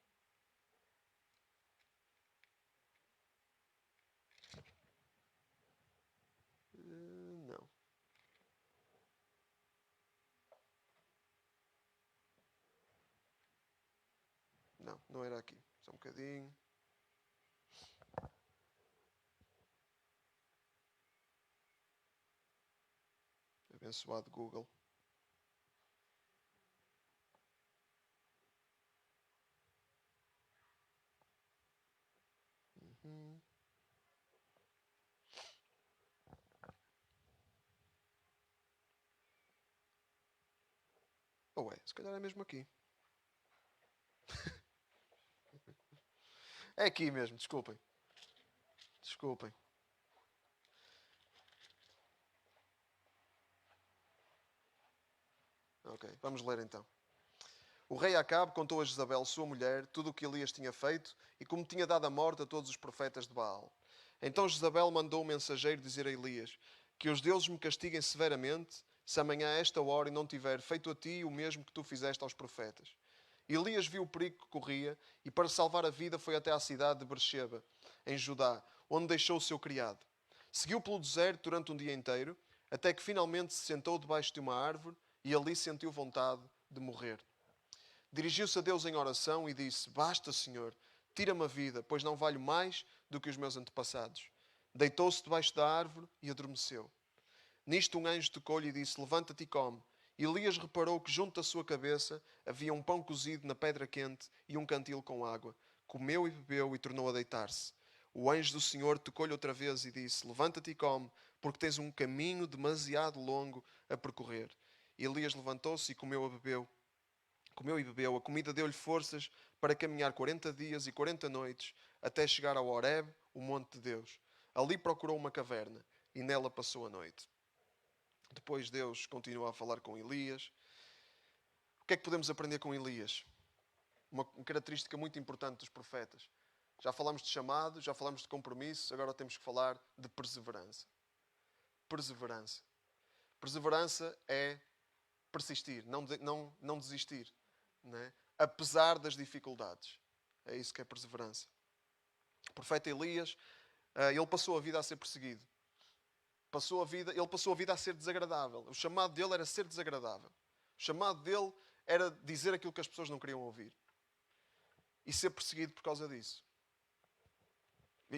D: Não. Não era aqui. Só um bocadinho. Abençoado Google. Ou se calhar é mesmo aqui. É aqui mesmo, desculpem. Desculpem. Ok. Ok, vamos ler então. O rei Acabe contou a Jezabel, sua mulher, tudo o que Elias tinha feito e como tinha dado a morte a todos os profetas de Baal. Então Jezabel mandou um mensageiro dizer a Elias que os deuses me castiguem severamente se amanhã a esta hora eu não tiver feito a ti o mesmo que tu fizeste aos profetas. Elias viu o perigo que corria e para salvar a vida foi até à cidade de Beersheba, em Judá, onde deixou o seu criado. Seguiu pelo deserto durante um dia inteiro, até que finalmente se sentou debaixo de uma árvore e ali sentiu vontade de morrer. Dirigiu-se a Deus em oração e disse: Basta, Senhor, tira-me a vida, pois não valho mais do que os meus antepassados. Deitou-se debaixo da árvore e adormeceu. Nisto um anjo tocou-lhe e disse: Levanta-te e come. Elias reparou que junto da sua cabeça havia um pão cozido na pedra quente e um cantil com água. Comeu e bebeu e tornou a deitar-se. O anjo do Senhor tocou-lhe outra vez e disse: Levanta-te e come, porque tens um caminho demasiado longo a percorrer. Elias levantou-se e comeu e bebeu. A comida deu-lhe forças para caminhar 40 dias e 40 noites até chegar ao Horebe, o monte de Deus. Ali procurou uma caverna e nela passou a noite. Depois Deus continua a falar com Elias. O que é que podemos aprender com Elias? Uma característica muito importante dos profetas. Já falamos de chamado, já falamos de compromisso, agora temos que falar de perseverança. Perseverança. Perseverança é persistir, não desistir. Não é? Apesar das dificuldades. É isso que é perseverança. O profeta Elias, ele passou a vida a ser perseguido. Ele passou a vida a ser desagradável. O chamado dele era ser desagradável. O chamado dele era dizer aquilo que as pessoas não queriam ouvir. E ser perseguido por causa disso.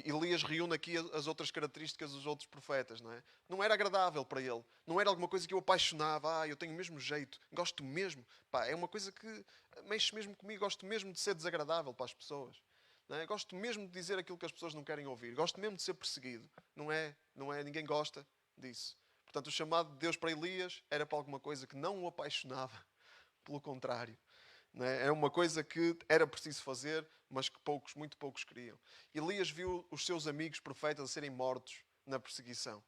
D: Elias reúne aqui as outras características dos outros profetas, não é? Não era agradável para ele. Não era alguma coisa que eu apaixonava. Eu tenho o mesmo jeito. Gosto mesmo. É uma coisa que mexe mesmo comigo. Gosto mesmo de ser desagradável para as pessoas. Não é? Gosto mesmo de dizer aquilo que as pessoas não querem ouvir. Gosto mesmo de ser perseguido. Não é? Ninguém gosta disso. Portanto, o chamado de Deus para Elias era para alguma coisa que não o apaixonava. Pelo contrário. Não é? Era uma coisa que era preciso fazer, mas que muito poucos queriam. Elias viu os seus amigos profetas a serem mortos na perseguição.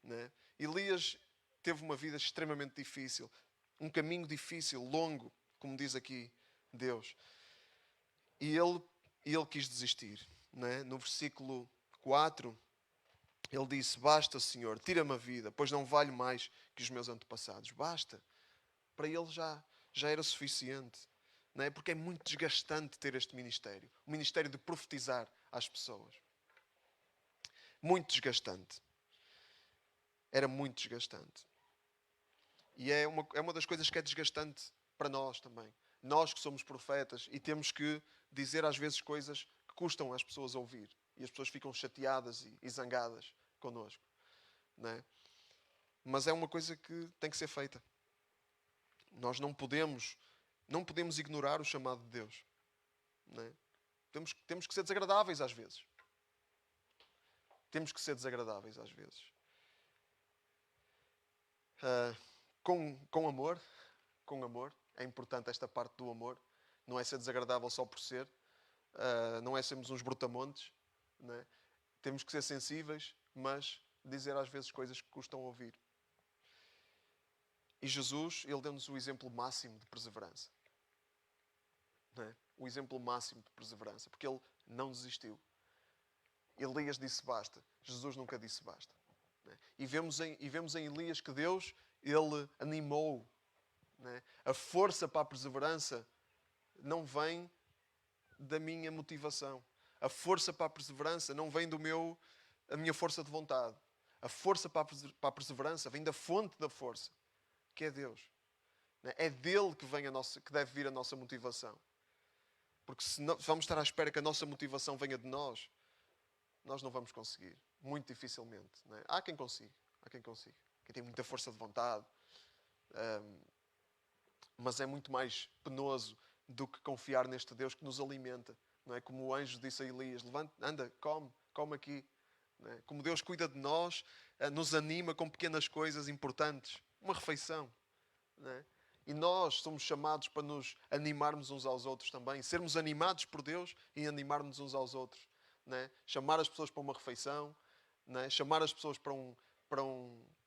D: Não é? Elias teve uma vida extremamente difícil. Um caminho difícil, longo, como diz aqui Deus. E ele quis desistir. Não é? No versículo 4, ele disse: Basta, Senhor, tira-me a vida, pois não valho mais que os meus antepassados. Basta. Para ele já era suficiente. Não é? Porque é muito desgastante ter este ministério. O ministério de profetizar às pessoas. Muito desgastante. Era muito desgastante. E é uma das coisas que é desgastante para nós também. Nós que somos profetas e temos que dizer às vezes coisas que custam às pessoas ouvir. E as pessoas ficam chateadas e zangadas connosco. Não é? Mas é uma coisa que tem que ser feita. Nós não podemos ignorar o chamado de Deus. Não é? Temos que ser desagradáveis às vezes. Temos que ser desagradáveis às vezes. Com amor. Com amor. É importante esta parte do amor. Não é ser desagradável só por ser. Não é sermos uns brutamontes. Não é? Temos que ser sensíveis, mas dizer às vezes coisas que custam ouvir. E Jesus, ele deu-nos o exemplo máximo de perseverança. Não é? O exemplo máximo de perseverança. Porque ele não desistiu. Elias disse basta. Jesus nunca disse basta. Não é? E vemos em Elias que Deus, ele animou. Não é? A força para a perseverança não vem da minha motivação. A força para a perseverança não vem da minha força de vontade. A força para a perseverança vem da fonte da força. Que é Deus. É dele que deve vir a nossa motivação. Porque se vamos estar à espera que a nossa motivação venha de nós não vamos conseguir. Muito dificilmente. Não é? Há quem consiga. Quem tem muita força de vontade. Mas é muito mais penoso do que confiar neste Deus que nos alimenta. Não é? Como o anjo disse a Elias: levanta, anda, come aqui. Não é? Como Deus cuida de nós, nos anima com pequenas coisas importantes. Uma refeição. Não é? E nós somos chamados para nos animarmos uns aos outros também. Sermos animados por Deus e animarmos uns aos outros. Não é? Chamar as pessoas para uma refeição. Não é? Chamar as pessoas para para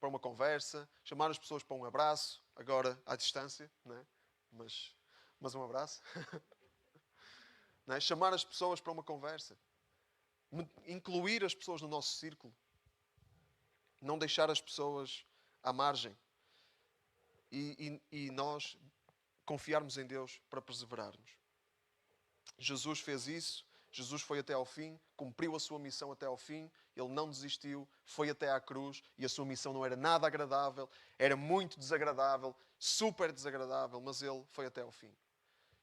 D: uma conversa, chamar as pessoas para um abraço, agora à distância, não é? Mas um abraço. Não é? Chamar as pessoas para uma conversa. Incluir as pessoas no nosso círculo. Não deixar as pessoas à margem. E nós confiarmos em Deus para perseverarmos. Jesus fez isso. Jesus foi até ao fim, cumpriu a sua missão até ao fim, ele não desistiu, foi até à cruz e a sua missão não era nada agradável, era muito desagradável, super desagradável, mas ele foi até ao fim.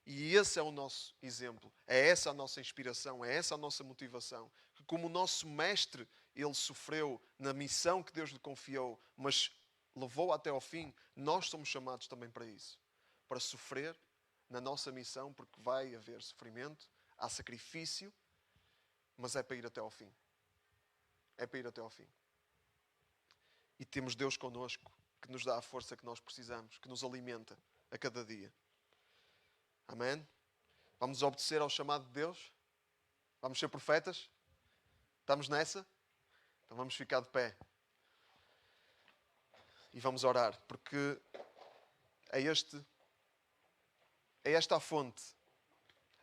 D: E esse é o nosso exemplo, é essa a nossa inspiração, é essa a nossa motivação. Que como o nosso mestre, ele sofreu na missão que Deus lhe confiou, mas levou até ao fim, nós somos chamados também para isso. Para sofrer na nossa missão, porque vai haver sofrimento, há sacrifício, mas é para ir até ao fim. É para ir até ao fim. E temos Deus connosco, que nos dá a força que nós precisamos, que nos alimenta a cada dia. Amém? Vamos obedecer ao chamado de Deus? Vamos ser profetas? Estamos nessa? Então vamos ficar de pé. E vamos orar, porque é esta a fonte.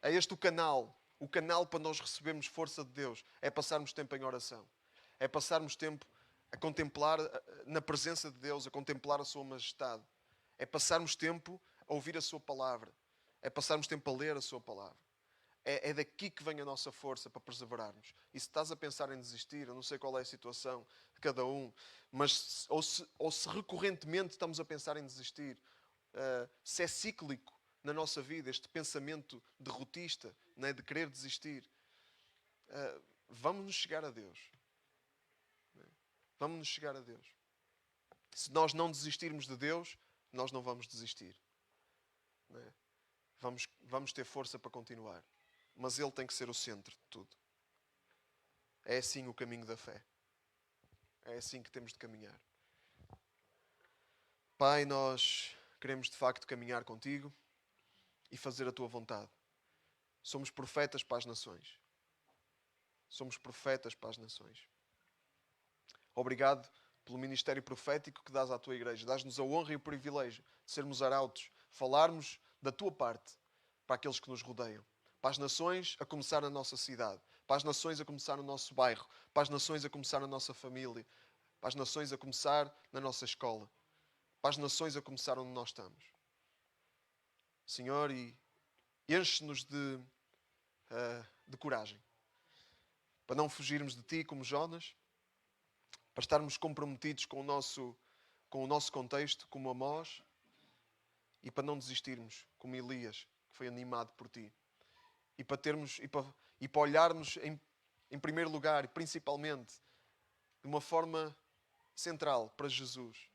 D: É este o canal para nós recebermos força de Deus. É passarmos tempo em oração. É passarmos tempo a contemplar na presença de Deus, a contemplar a sua majestade. É passarmos tempo a ouvir a sua palavra. É passarmos tempo a ler a sua palavra. É daqui que vem a nossa força para perseverarmos. E se estás a pensar em desistir, eu não sei qual é a situação de cada um, mas ou se recorrentemente estamos a pensar em desistir, se é cíclico na nossa vida, este pensamento derrotista, né, de querer desistir, vamos nos chegar a Deus. Vamos nos chegar a Deus. Se nós não desistirmos de Deus, nós não vamos desistir. Né? Vamos ter força para continuar. Mas Ele tem que ser o centro de tudo. É assim o caminho da fé. É assim que temos de caminhar. Pai, nós queremos de facto caminhar contigo e fazer a tua vontade. Somos profetas para as nações. Somos profetas para as nações. Obrigado pelo ministério profético que dás à tua igreja. Dás-nos a honra e o privilégio de sermos arautos, falarmos da tua parte para aqueles que nos rodeiam. Para as nações, a começar na nossa cidade. Para as nações, a começar no nosso bairro. Para as nações, a começar na nossa família. Para as nações, a começar na nossa escola. Para as nações, a começar onde nós estamos. Senhor, e enche-nos de coragem. Para não fugirmos de Ti como Jonas. Para estarmos comprometidos com o nosso contexto, como Amós. E para não desistirmos, como Elias, que foi animado por Ti. E para olharmos em primeiro lugar, e principalmente, de uma forma central para Jesus,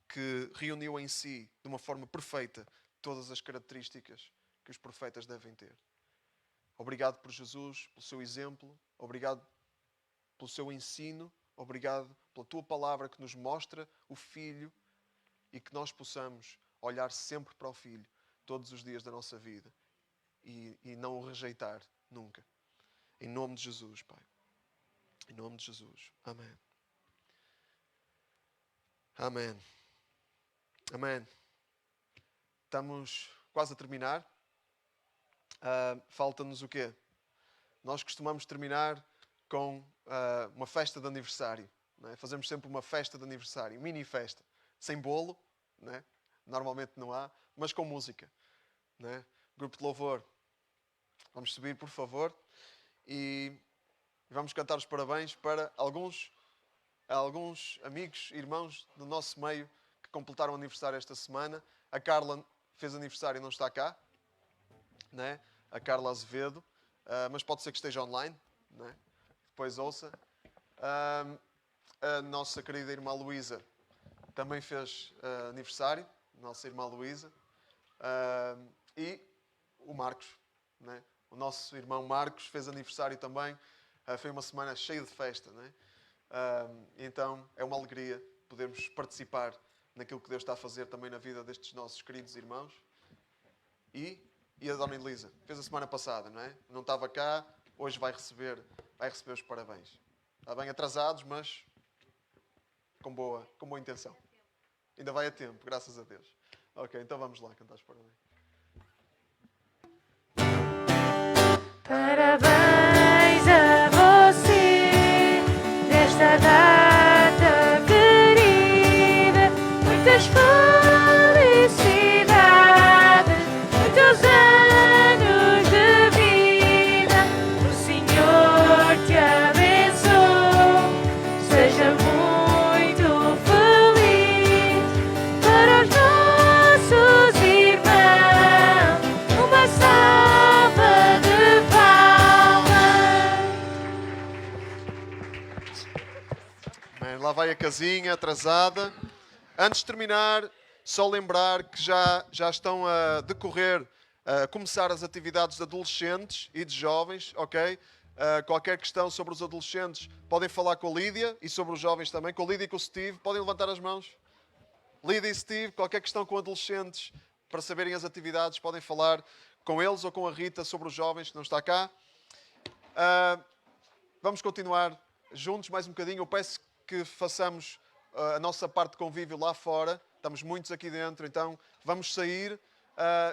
D: que reuniu em si, de uma forma perfeita, todas as características que os profetas devem ter. Obrigado por Jesus, pelo seu exemplo, obrigado pelo seu ensino, obrigado pela tua palavra que nos mostra o Filho e que nós possamos olhar sempre para o Filho todos os dias da nossa vida e não o rejeitar nunca. Em nome de Jesus, Pai. Em nome de Jesus. Amém. Amém. Amém. Estamos quase a terminar. Falta-nos o quê? Nós costumamos terminar com uma festa de aniversário. Não é? Fazemos sempre uma festa de aniversário, mini festa, sem bolo, não é? Normalmente não há, mas com música. Não é? Grupo de louvor, vamos subir, por favor, e vamos cantar os parabéns para alguns amigos, irmãos do nosso meio que completaram aniversário esta semana. A Carla fez aniversário e não está cá, né? A Carla Azevedo, mas pode ser que esteja online, né? Depois ouça. A nossa querida irmã Luísa também fez aniversário, nossa irmã Luísa, e o Marcos, né? O nosso irmão Marcos fez aniversário também. Foi uma semana cheia de festa, né? Então é uma alegria podermos participar naquilo que Deus está a fazer também na vida destes nossos queridos irmãos. E a Dona Elisa fez a semana passada, não é? Não estava cá, hoje vai receber os parabéns. Está bem atrasados, mas com boa intenção. Ainda vai a tempo, graças a Deus. Ok, então vamos lá cantar os parabéns.
E: Parabéns a você nesta data querida. Muitas felicidades, muitos anos de vida. O Senhor te abençoe. Seja muito feliz. Para os nossos irmãos, uma salva de palmas.
D: Amém. Lá vai a casinha atrasada. Antes de terminar, só lembrar que já estão a decorrer, a começar as atividades de adolescentes e de jovens, ok? Qualquer questão sobre os adolescentes, podem falar com a Lídia, e sobre os jovens também, com a Lídia e com o Steve. Podem levantar as mãos? Lídia e Steve, qualquer questão com adolescentes, para saberem as atividades, podem falar com eles ou com a Rita sobre os jovens, que não está cá. Vamos continuar juntos mais um bocadinho. Eu peço que façamos a nossa parte de convívio lá fora. Estamos muitos aqui dentro, então vamos sair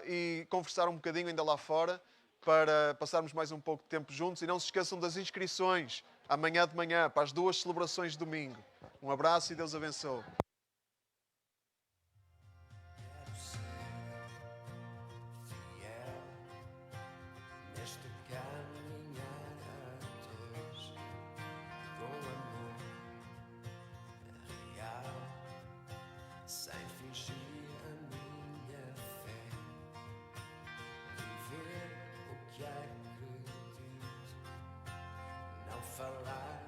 D: e conversar um bocadinho ainda lá fora para passarmos mais um pouco de tempo juntos. E não se esqueçam das inscrições amanhã de manhã para as 2 celebrações de domingo. Um abraço e Deus abençoe.
F: Fiel neste caminhar a dois, com amor real, sem fingir a minha fé, viver o que acredito, não falar